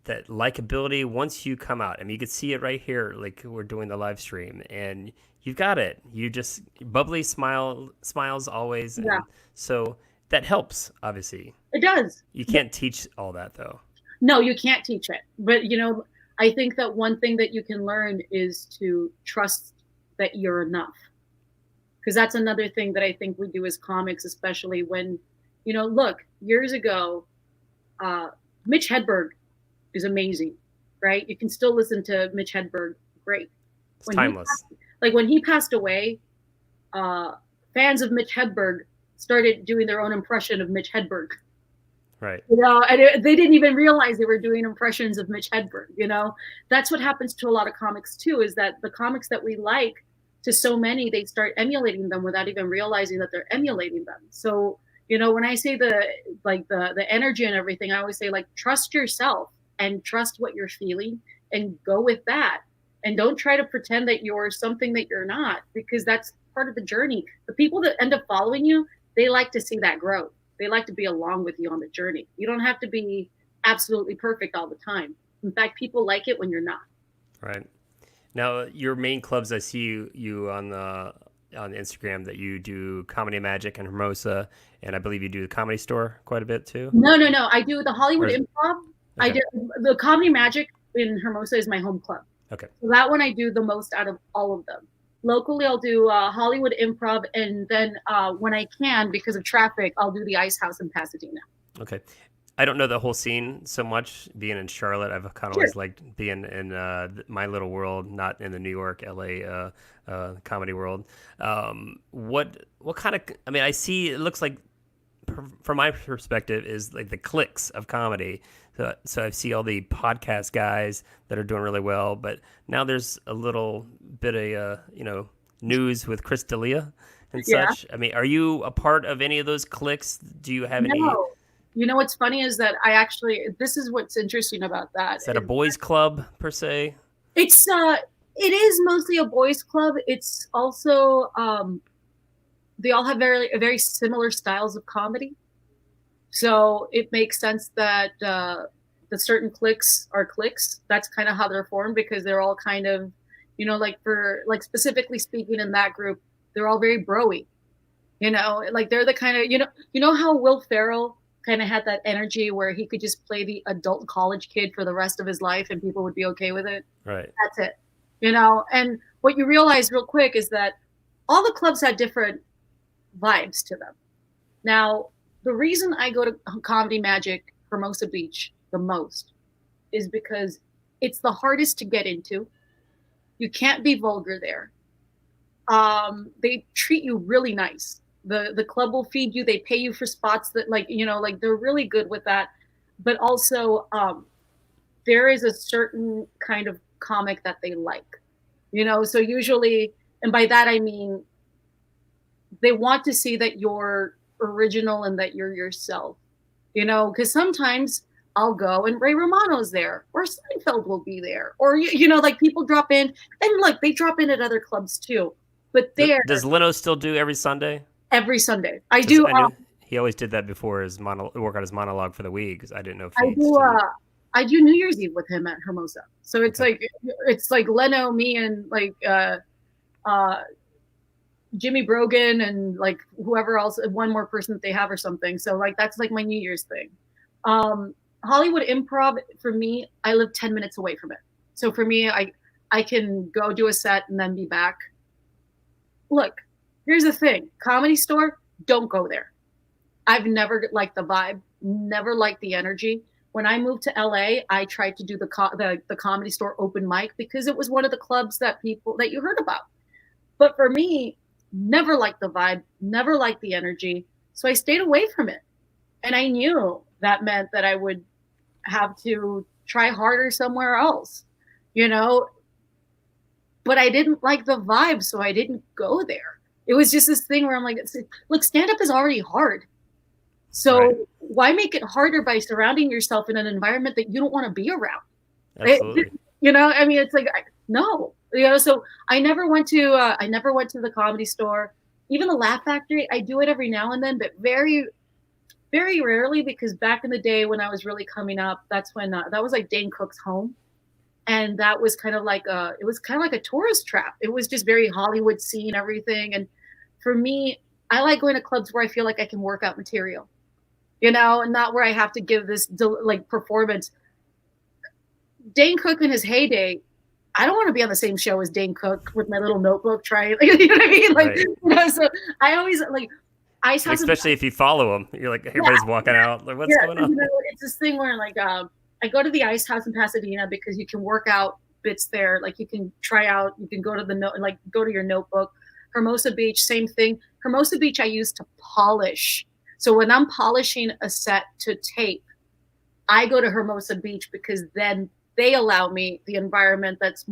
likability once you come out. I mean, you can see it right here. Like we're doing the live stream, and you've got it. You just bubbly smiles always. Yeah. And so that helps, obviously. It does. You can't teach all that, though. No, you can't teach it. But, I think that one thing that you can learn is to trust that you're enough. Because that's another thing that I think we do as comics, especially when, look, years ago, Mitch Hedberg is amazing, right? You can still listen to Mitch Hedberg. Great. It's timeless. When he passed away, fans of Mitch Hedberg started doing their own impression of Mitch Hedberg. Right. And they didn't even realize they were doing impressions of Mitch Hedberg. That's what happens to a lot of comics too, is that the comics that we like, to so many, they start emulating them without even realizing that they're emulating them. So, when I say the energy and everything, I always say, like, trust yourself and trust what you're feeling and go with that. And don't try to pretend that you're something that you're not, because that's part of the journey. The people that end up following you, they like to see that growth. They like to be along with you on the journey. You don't have to be absolutely perfect all the time. In fact, people like it when you're not. Right. Now, your main clubs, I see you on Instagram that you do Comedy Magic and Hermosa, and I believe you do the Comedy Store quite a bit too. No. I do the Hollywood Improv. Okay. I do the Comedy Magic in Hermosa is my home club. Okay. So that one I do the most out of all of them. Locally, I'll do Hollywood Improv, and then when I can, because of traffic, I'll do the Ice House in Pasadena. Okay. I don't know the whole scene so much. Being in Charlotte, I've kind of always liked being in my little world, not in the New York, LA comedy world. What kind of? I mean, I see. It looks like, from my perspective, is like the cliques of comedy. So I see all the podcast guys that are doing really well, but now there's a little bit of news with CRISTELA and such. I mean, are you a part of any of those cliques? Do you have any? What's funny is that this is what's interesting about that. Is that a boys' club per se? It is mostly a boys' club. It's also, they all have very similar styles of comedy. So it makes sense that the certain cliques are cliques. That's kind of how they're formed, because they're all kind of, specifically speaking in that group, they're all very bro-y. They're the kind of, how Will Ferrell kind of had that energy where he could just play the adult college kid for the rest of his life and people would be okay with it. Right. That's it. And what you realize real quick is that all the clubs had different vibes to them. Now, the reason I go to Comedy Magic Hermosa Beach the most is because it's the hardest to get into. You can't be vulgar there. They treat you really nice. The club will feed you. They pay you for spots that they're really good with that. but also there is a certain kind of comic that they like, so usually, and by that I mean they want to see that you're original and that you're yourself, because sometimes I'll go and Ray Romano's there, or Seinfeld will be there, or like people drop in, and look, they drop in at other clubs too. But there, Does Leno still do every Sunday? every Sunday, I 'Cause do. I knew he always did that before his work on his monologue for the week. 'Cause I didn't know if I he do. still. I do New Year's Eve with him at Hermosa, so Okay. it's like Leno, me, and like uh, Jimmy Brogan, and like whoever else, one more person that they have or something. So like that's like my New Year's thing. Um, Hollywood Improv for me, I live 10 minutes away from it. So for me, I can go do a set and then be back. Look, here's the thing: Comedy Store, don't go there. I've never liked the vibe, never liked the energy. When I moved to LA, I tried to do the Comedy Store open mic because it was one of the clubs that you heard about. But for me, never liked the vibe, never liked the energy. So I stayed away from it. And I knew that meant that I would have to try harder somewhere else, you know? But I didn't like the vibe, so I didn't go there. It was just this thing where I'm like, look, stand up is already hard. So Right. why make it harder by surrounding yourself in an environment that you don't want to be around? Absolutely. I mean, it's like, no, so I never went to the Comedy Store, even the Laugh Factory. I do it every now and then, but very, very rarely, because back in the day when I was really coming up, that's when, that was like Dane Cook's home. And that was kind of like it was kind of like a tourist trap. It was just very Hollywood scene, everything. And for me, I like going to clubs where I feel like I can work out material, and not where I have to give this like performance. Dane Cook in his heyday, I don't want to be on the same show as Dane Cook with my little notebook trying, you know what I mean? Like, Right. so I always like Ice House. Especially if you follow him, you're like everybody's walking out. Like, what's Yeah, going on? it's this thing where like I go to the Ice House in Pasadena because you can work out bits there. Like you can try out, you can go to the note, like go to your notebook. Hermosa Beach, same thing. Hermosa Beach, I use to polish. So when I'm polishing a set to tape, I go to Hermosa Beach because then they allow me the environment that's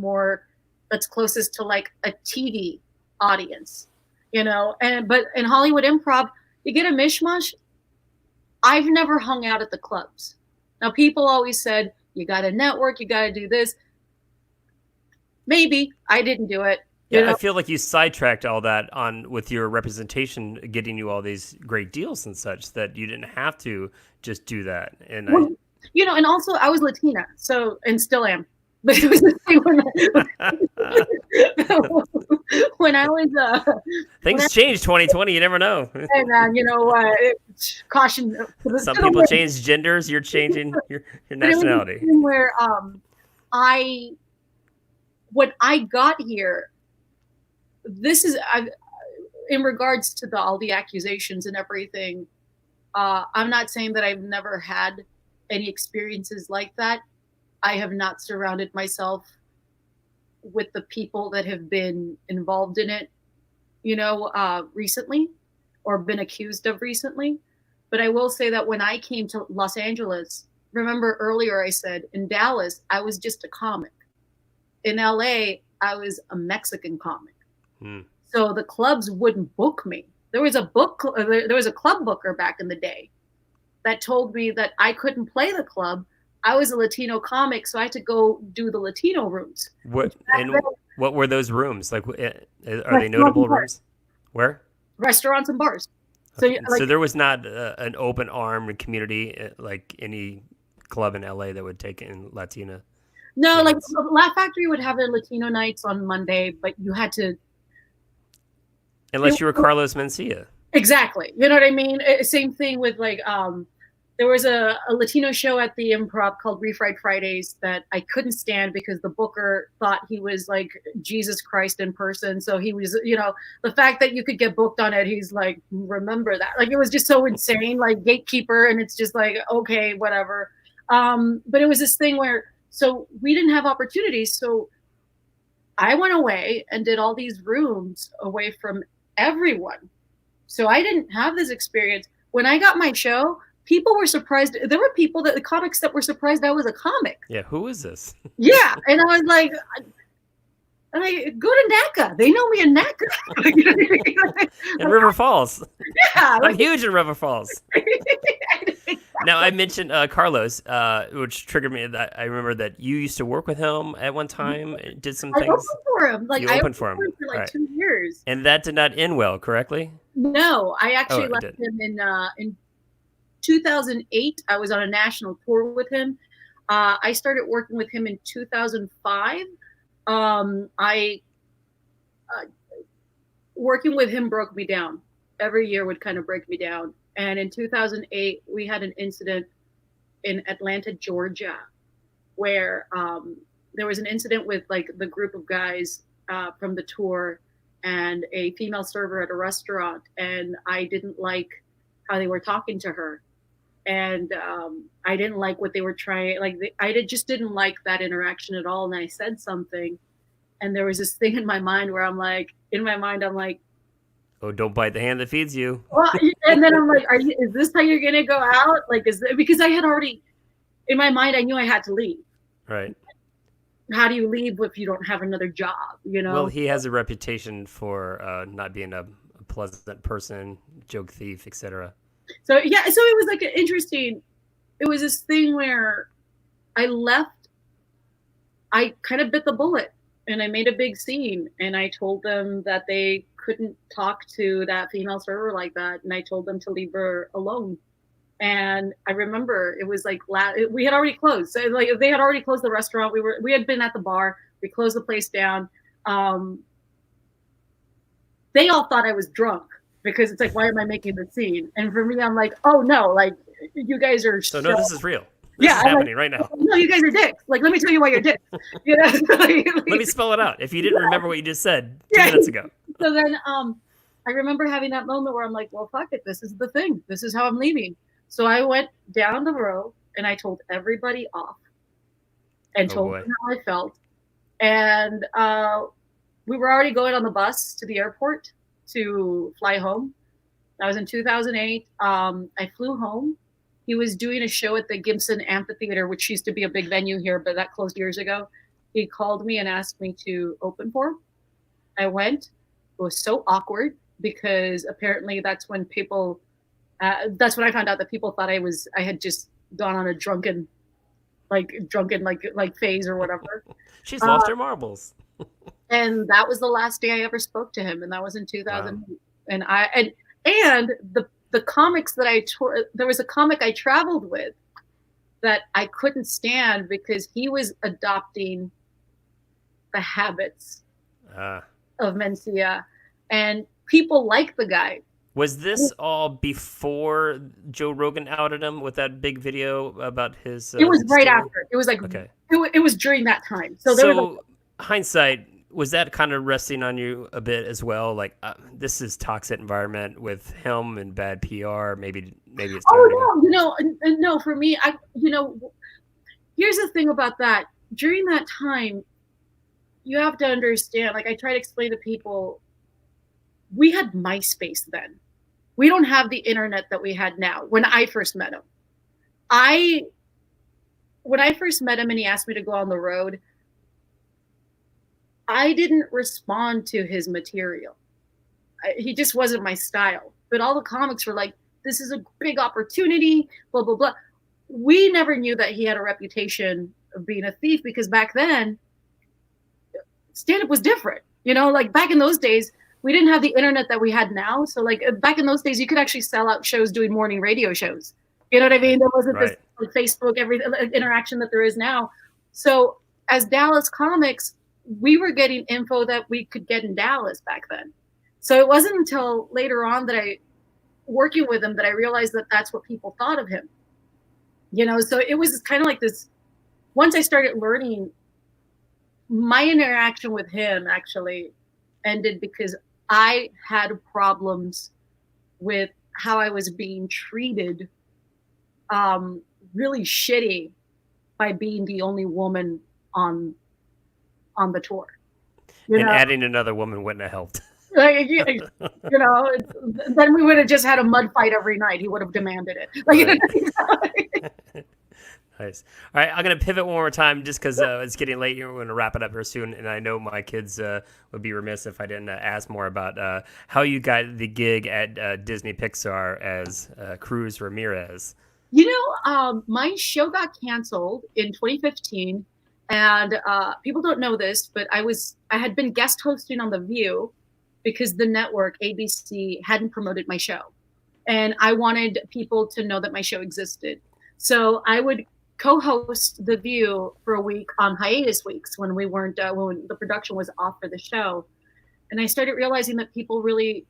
closest to like a TV audience, but in Hollywood Improv, you get a mishmash. I've never hung out at the clubs. Now, people always said, you got to network, you got to do this. Maybe I didn't do it. Yeah, I feel like you sidetracked all that with your representation, getting you all these great deals and such, that you didn't have to just do that. And well, and also I was Latina, so, and still am. But it was the thing when I was things change 2020. You never know. And caution. Some people change genders. You're changing your nationality. Where when I got here, this is in regards to all the accusations and everything. I'm not saying that I've never had any experiences like that. I have not surrounded myself with the people that have been involved in it, recently, or been accused of recently. But I will say that when I came to Los Angeles, remember earlier I said in Dallas, I was just a comic. In LA, I was a Mexican comic. So the clubs wouldn't book me. There was a club booker back in the day that told me that I couldn't play the club. I was a Latino comic, so I had to go do the Latino rooms. What were those rooms? Like, are they notable rooms? Where? Restaurants and bars. Okay. So there was not an open arm community like any club in LA that would take in Latina. No, like Laugh Factory would have their Latino nights on Monday, but you had to. Unless you were Carlos Mencia. Exactly. You know what I mean? Same thing with like, there was a Latino show at the Improv called Refried Fridays that I couldn't stand because the booker thought he was like Jesus Christ in person. So he was, the fact that you could get booked on it, he's like, remember that. Like, it was just so insane, like gatekeeper. And it's just like, okay, whatever. But it was this thing where, so we didn't have opportunities. So I went away and did all these rooms away from everyone. So I didn't have this experience. When I got my show, people were surprised. There were people the comics that were surprised I was a comic. Yeah, who is this? Yeah, and I was like, go to NACA. They know me in NACA. In River Falls. Yeah, I'm huge in River Falls. Now, I mentioned Carlos, which triggered me. That I remember that you used to work with him at one time, did some I things. opened for him. Like, You I opened for him. for like Right. 2 years. And that did not end well, correctly? No, I actually it left did. him in 2008. I was on a national tour with him. I started working with him in 2005. Working with him broke me down. Every year would kind of break me down. And in 2008, we had an incident in Atlanta, Georgia, where there was an incident with like the group of guys from the tour and a female server at a restaurant, and I didn't like how they were talking to her, and I didn't like what they were trying. Just didn't like that interaction at all, and I said something, and there was this thing in my mind where I'm like, oh, don't bite the hand that feeds you. well, and then I'm like, is this how you're gonna go out? Like, because I had already in my mind, I knew I had to leave. Right. How do you leave if you don't have another job? You know. Well, he has a reputation for not being a pleasant person, joke thief, etc. So yeah, so it was like an interesting. It was this thing where I left. I kind of bit the bullet, and I made a big scene, and I told them that they couldn't talk to that female server like that, and I told them to leave her alone. And I remember it was like we had already closed. So like they had already closed the restaurant. We had been at the bar. We closed the place down. They all thought I was drunk because it's like, why am I making the scene? And for me, I'm like, oh no, like you guys are. So no, this is real. This is happening right now. No, you guys are dicks. Like, let me tell you why you're dicks. You know. Let me spell it out. If you didn't remember what you just said 2 minutes ago. So then, I remember having that moment where I'm like, well, fuck it. This is the thing. This is how I'm leaving. So I went down the road and I told everybody off and told them how I felt. And we were already going on the bus to the airport to fly home. That was in 2008. I flew home. He was doing a show at the Gibson Amphitheater, which used to be a big venue here, but that closed years ago. He called me and asked me to open for him. I went. It was so awkward because apparently that's when people... that's when I found out that people thought I had just gone on a drunken phase or whatever. She's lost her marbles. And that was the last day I ever spoke to him, and that was in 2000. Wow. And the comics that there was a comic I traveled with that I couldn't stand because he was adopting the habits of Mencia, and people like the guy. Was this all before Joe Rogan outed him with that big video about his? It was right after. It was like okay. It was during that time. So hindsight, was that kind of resting on you a bit as well? Like this is toxic environment with him and bad PR. Maybe it's. Oh no, no. For me, here's the thing about that. During that time, you have to understand. Like I try to explain to people, we had MySpace then. We don't have the internet that we had now. When I first met him, when I first met him and he asked me to go on the road, I didn't respond to his material. He just wasn't my style. But all the comics were like, this is a big opportunity, blah, blah, blah. We never knew that he had a reputation of being a thief because back then, stand-up was different. You know, like back in those days, we didn't have the internet that we had now. So like back in those days, you could actually sell out shows doing morning radio shows. You know what I mean? There wasn't this like, Facebook, every interaction that there is now. So as Dallas comics, we were getting info that we could get in Dallas back then. So it wasn't until later on that working with him, that I realized that that's what people thought of him. You know, so it was kind of like this, once I started learning, my interaction with him actually ended because I had problems with how I was being treated really shitty by being the only woman on the tour. And adding another woman wouldn't have helped. Like, then we would have just had a mud fight every night. He would have demanded it. Right. Nice. All right, I'm gonna pivot one more time just because it's getting late. We're gonna wrap it up here soon, and I know my kids would be remiss if I didn't ask more about how you got the gig at Disney Pixar as Cruz Ramirez. My show got canceled in 2015, and people don't know this, but I had been guest hosting on The View because the network ABC hadn't promoted my show, and I wanted people to know that my show existed. So I would co-host The View for a week on hiatus weeks when we weren't when the production was off for the show, and I started realizing that people really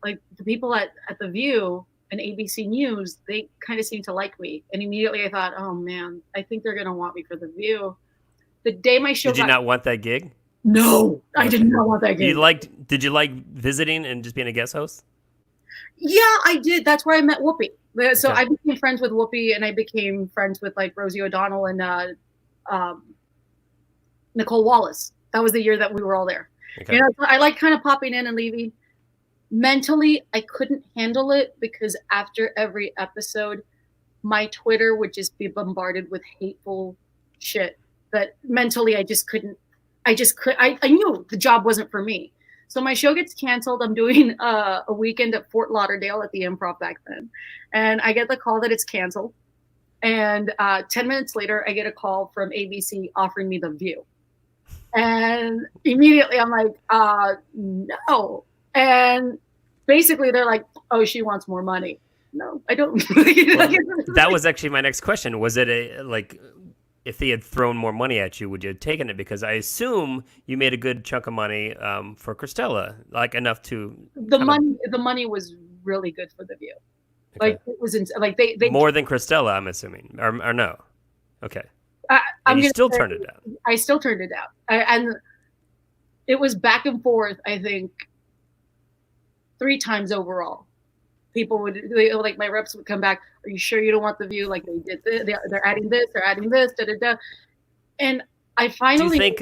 like the people at The View and ABC News. They kind of seemed to like me, and immediately I thought, oh man, I think they're gonna want me for The View. The day my show did you not want that gig? No, I did not want that gig. Did you like visiting and just being a guest host? Yeah, I did. That's where I met Whoopi. So I became friends with Whoopi, and I became friends with like Rosie O'Donnell and Nicole Wallace. That was the year that we were all there. Okay. I like kind of popping in and leaving. Mentally, I couldn't handle it because after every episode, my Twitter would just be bombarded with hateful shit that mentally I just couldn't. I knew the job wasn't for me. So my show gets canceled. I'm doing a weekend at Fort Lauderdale at the Improv back then. And I get the call that it's canceled. And 10 minutes later, I get a call from ABC offering me The View. And immediately I'm like, no. And basically they're like, oh, she wants more money. No, I don't. Well, that was actually my next question. Was it if they had thrown more money at you, would you have taken it? Because I assume you made a good chunk of money for Cristela, like enough to the money was really good for The View. Okay. Like it was like they more than Cristela, I'm assuming, or no? Okay, you still turned it down. I still turned it down, and it was back and forth. I think 3 times overall. People would like my reps would come back. Are you sure you don't want The View? Like they did this, they're adding this, da da da. And I finally. Do you think?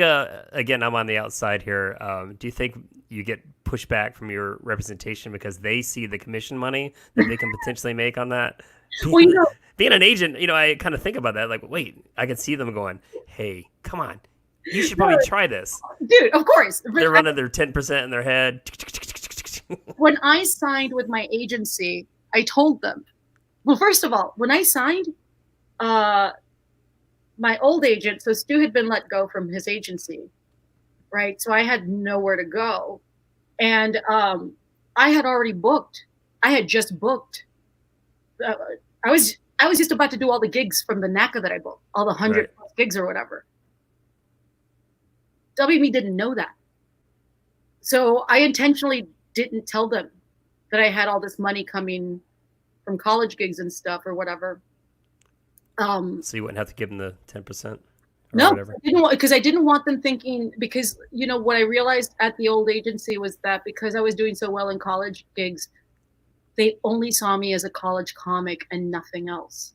Again, I'm on the outside here. Do you think you get pushback from your representation because they see the commission money that they can potentially make on that? Well, being an agent, I kind of think about that. Like, wait, I can see them going, "Hey, come on, you should probably try this, dude." Of course, they're running their 10% in their head. When I signed with my agency, I told them, well, first of all, when I signed, my old agent, so Stu had been let go from his agency, right? So I had nowhere to go. And I had already booked. I had just booked. I was just about to do all the gigs from the NACA that I booked, all the 100 plus gigs or whatever. WME didn't know that. So I intentionally didn't tell them that I had all this money coming from college gigs and stuff or whatever. So you wouldn't have to give them the 10%? No, whatever. Because I didn't want them thinking, because, what I realized at the old agency was that because I was doing so well in college gigs, they only saw me as a college comic and nothing else.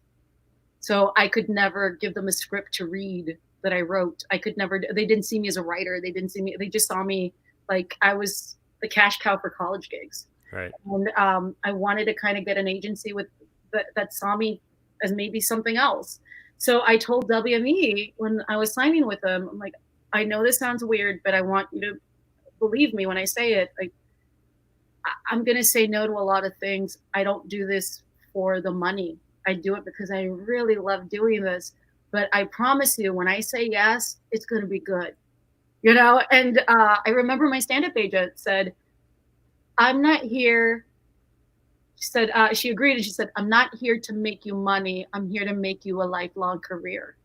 So I could never give them a script to read that I wrote. They didn't see me as a writer. They just saw me like I was the cash cow for college gigs. Right. And I wanted to kind of get an agency with that saw me as maybe something else. So I told WME when I was signing with them, I'm like, I know this sounds weird, but I want you to believe me when I say it. Like, I'm going to say no to a lot of things. I don't do this for the money. I do it because I really love doing this. But I promise you, when I say yes, it's going to be good. And I remember my stand-up agent said, I'm not here. She said, she agreed, and she said, I'm not here to make you money. I'm here to make you a lifelong career.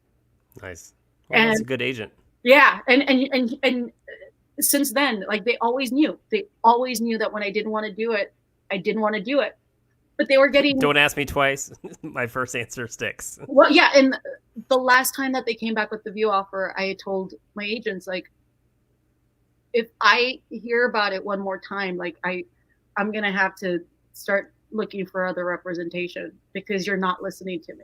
Nice. Well, that's a good agent. Yeah. And since then, like they always knew that when I didn't want to do it, I didn't want to do it. But they were getting. Don't ask me twice. My first answer sticks. Well, yeah. And the last time that they came back with the View offer, I had told my agents, like, if I hear about it one more time, like I'm going to have to start looking for other representation because you're not listening to me.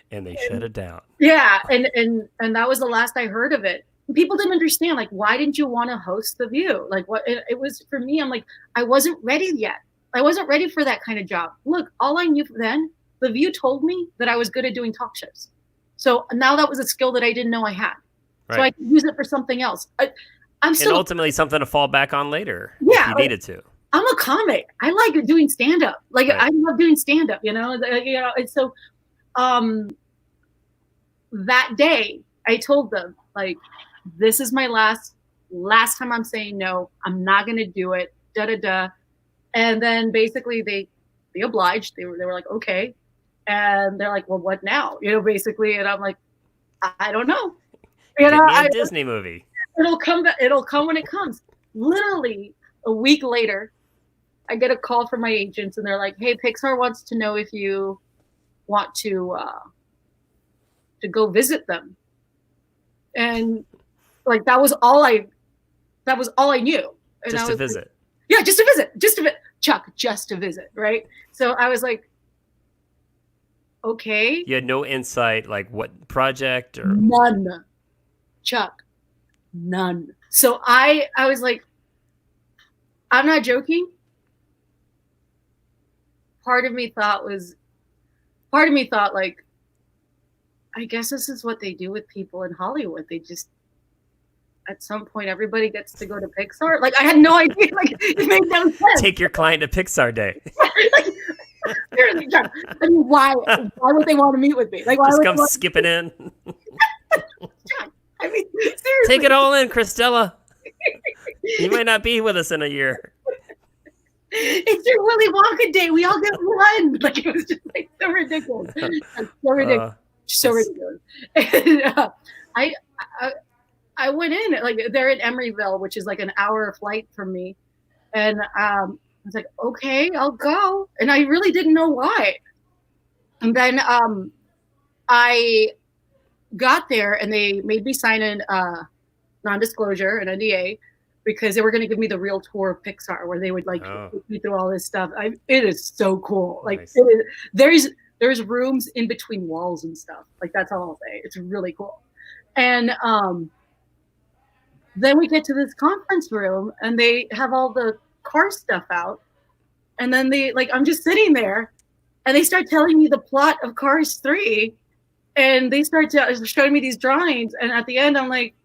And they shut it down. Yeah. And that was the last I heard of it. people didn't understand, like, why didn't you want to host The View? Like, what it was for me, I'm like, I wasn't ready yet. I wasn't ready for that kind of job. Look, all I knew then, The View told me that I was good at doing talk shows. So now that was a skill that I didn't know I had. Right. So I could use it for something else. I'm still, and ultimately something to fall back on later yeah, if you needed to. I'm a comic. I like doing stand up. Like, Right. I love doing stand up, and so that day I told them, like, this is my last time I'm saying no. I'm not going to do it. Da da da. And then basically they obliged. They were like, okay. And they're like, well, what now? Basically. And I'm like, I don't know. Get me a Disney movie. It'll come when it comes. Literally a week later, I get a call from my agents, and they're like, hey, Pixar wants to know if you want to go visit them. And like, that was all I knew. And just to visit. Like, yeah, just to visit. Chuck, just to visit, right? So I was like, okay. You had no insight, like what project or none, Chuck, none. So I was like, I'm not joking. Part of me thought like, I guess this is what they do with people in Hollywood. They just, at some point, everybody gets to go to Pixar. Like, I had no idea. Like, it made no sense. Take your client to Pixar Day. Like, seriously, John, I mean, why would they want to meet with me? Like, why just would come skipping in. John, I mean, seriously. Take it all in, Cristela. You might not be with us in a year. It's your Willy Wonka day. We all get one. Like, it was just like so ridiculous. So ridiculous. So ridiculous. And, I went in, like, they're in Emeryville, which is like an hour flight from me. And I was like, okay, I'll go. And I really didn't know why. And then I got there, and they made me sign a non-disclosure, an NDA, because they were going to give me the real tour of Pixar, where they would like take me through all this stuff. It is so cool. Like, nice. There's rooms in between walls and stuff. Like, that's all I'll say. It's really cool. And then we get to this conference room, and they have all the car stuff out. And then I'm just sitting there, and they start telling me the plot of Cars 3, and they start showing me these drawings. And at the end, I'm like,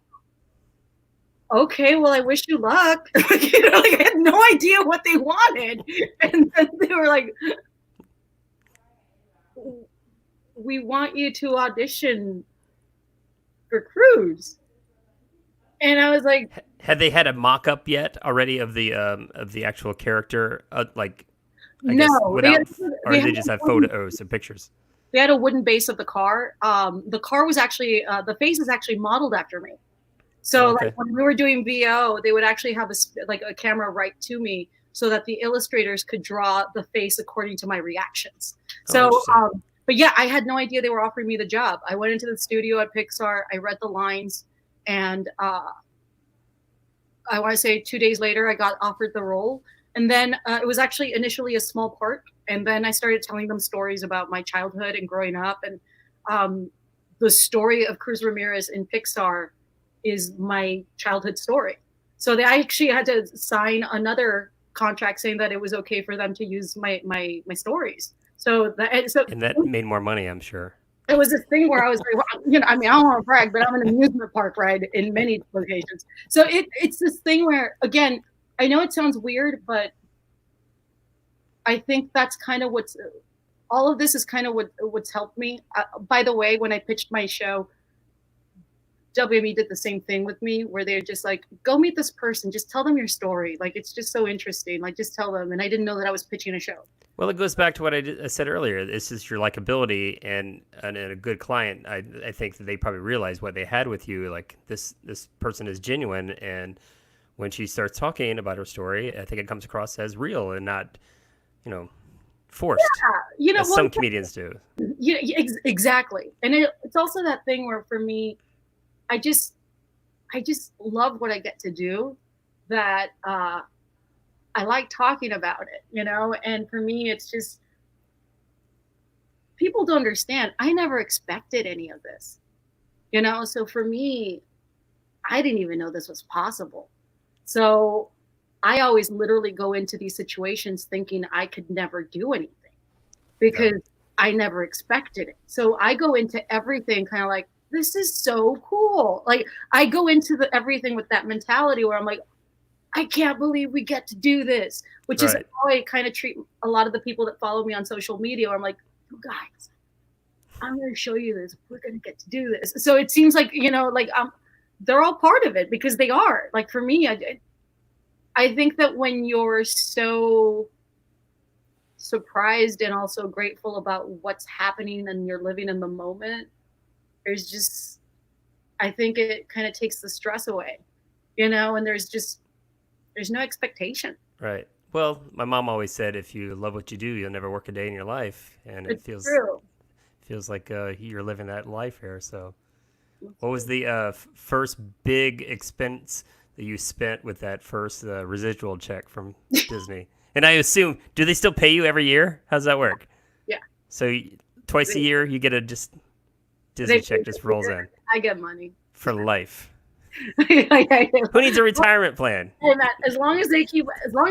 okay, well, I wish you luck. Like, I had no idea what they wanted. And then they were like, we want you to audition for Cruise. And I was like, had they had a mock-up yet already of the actual character? No, they just have photos and pictures. They had a wooden base of the car. The car was actually the face is actually modeled after me. So like, when we were doing VO, they would actually have a camera right to me, so that the illustrators could draw the face according to my reactions. So, but yeah, I had no idea they were offering me the job. I went into the studio at Pixar. I read the lines, and I want to say 2 days later, I got offered the role. And then it was actually initially a small part. And then I started telling them stories about my childhood and growing up. And the story of Cruz Ramirez in Pixar is my childhood story. So I actually had to sign another contract saying that it was okay for them to use my stories. And that made more money, I'm sure. It was this thing where I was like, I mean, I don't want to brag, but I'm an amusement park ride in many locations. So it's this thing where, again, I know it sounds weird, but I think that's kind of all of this is kind of what's helped me. By the way, when I pitched my show, WME did the same thing with me, where they're just like, go meet this person, just tell them your story. Like, it's just so interesting. Like, just tell them. And I didn't know that I was pitching a show. Well, it goes back to what I said earlier. This is your likability, and a good client. I think that they probably realized what they had with you. Like, this person is genuine, and when she starts talking about her story, I think it comes across as real and not, forced. Yeah, as some comedians do. Yeah, exactly. And it's also that thing where, for me, I just love what I get to do. That I like talking about it, and for me, it's just, people don't understand. I never expected any of this, so for me, I didn't even know this was possible. So I always literally go into these situations thinking I could never do anything because I never expected it. So I go into everything kind of like, this is so cool. Like I go into everything with that mentality where I'm like, I can't believe we get to do this, which is how I kind of treat a lot of the people that follow me on social media. Where I'm like, you guys, I'm going to show you this. We're going to get to do this. So it seems like, like they're all part of it because they are. Like for me, I think that when you're so surprised and also grateful about what's happening and you're living in the moment, I think it kind of takes the stress away, and there's no expectation. Right. Well, my mom always said, if you love what you do, you'll never work a day in your life. And it's true. Feels like you're living that life here. So what was the first big expense that you spent with that first residual check from Disney? And I assume, do they still pay you every year? How's that work? Yeah. So twice a year, you get a Disney check just rolls in. I get money. For life. Who needs a retirement plan? Hey, Matt, as long as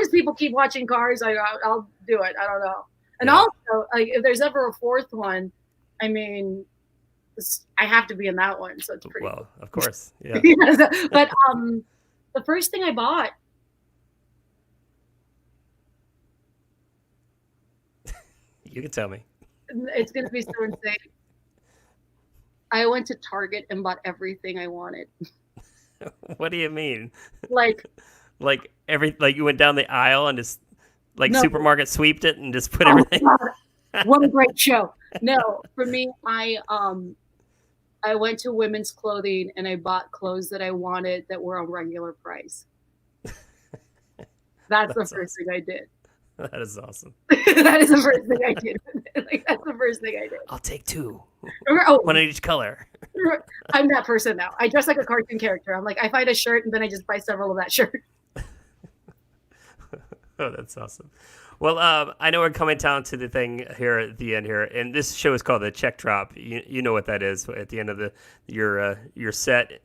people keep watching Cars, I'll do it. I don't know. And also, like, if there's ever a fourth one, I mean, I have to be in that one, so it's pretty. Well, of course, yeah. But the first thing I bought. You can tell me. It's gonna be so insane. I went to Target and bought everything I wanted. What do you mean? Like you went down the aisle and just supermarket sweeped it and just put everything. God. What a great show! No, for me, I went to women's clothing and I bought clothes that I wanted that were on regular price. That's the first thing I did. That is awesome. That is the first thing I did. That's the first thing I did. I'll take two. Oh, one in each color. I'm that person now. I dress like a cartoon character. I'm like, I find a shirt and then I just buy several of that shirt. Oh, that's awesome. Well, I know we're coming down to the thing here at the end here, and this show is called the Check Drop. You know what that is at the end of your set,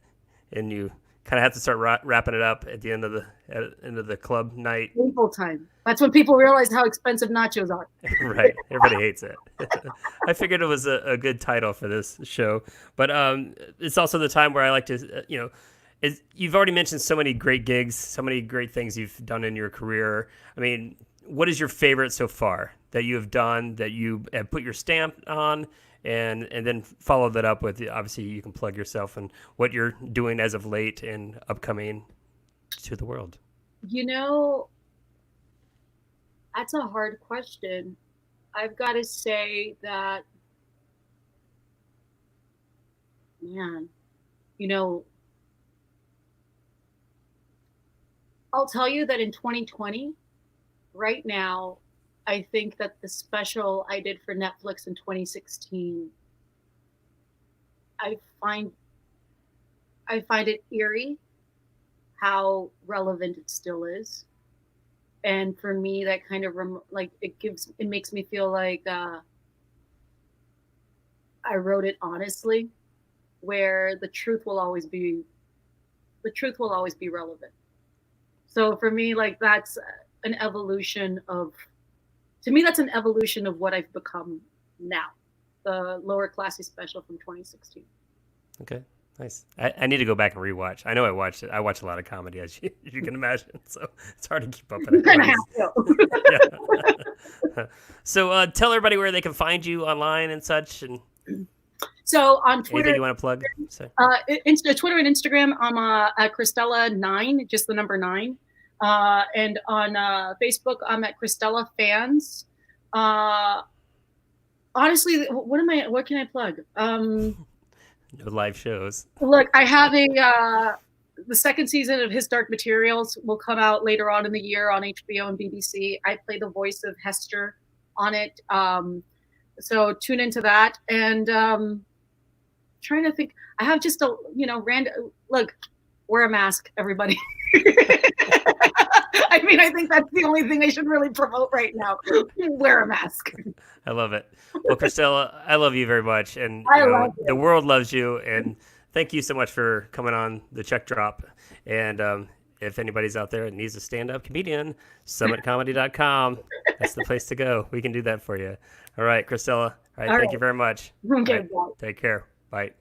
and you kind of have to start wrapping it up at the end of the club night. Painful time. That's when people realize how expensive nachos are. Right. Everybody hates it. I figured it was a good title for this show, but it's also the time where I like to, you've already mentioned so many great gigs, so many great things you've done in your career. I mean, what is your favorite so far that you have done that you have put your stamp on? And then follow that up with, obviously, you can plug yourself and what you're doing as of late and upcoming to the world. That's a hard question. I've got to say that, man, I'll tell you that in 2020, right now, I think that the special I did for Netflix in 2016, I find it eerie how relevant it still is. And for me, that kind of it makes me feel like I wrote it honestly, where the truth will always be relevant. So for me, like that's an evolution of. To me, that's an evolution of what I've become now, the Lower Classy special from 2016. Okay, nice. I need to go back and rewatch. I know I watched it. I watch a lot of comedy, as you can imagine, so it's hard to keep up with it. You're gonna have to. So tell everybody where they can find you online and such. And so on Twitter, anything you want to plug? Twitter and Instagram, I'm at CRISTELA9, just the number 9. And on Facebook, I'm at CRISTELA Fans. Honestly, what can I plug? No live shows. Look, I have the second season of His Dark Materials will come out later on in the year on HBO and BBC. I play the voice of Hester on it. So tune into that. And trying to think, I have just a, random, look, wear a mask, everybody. I mean, I think that's the only thing I should really promote right now. Wear a mask. I love it. Well, CRISTELA, I love you very much. And I love you. The world loves you. And thank you so much for coming on the Check Drop. And if anybody's out there that needs a stand-up comedian, summitcomedy.com. That's the place to go. We can do that for you. All right, Cristela. All right, thank you very much. Okay, All right, take care. Bye.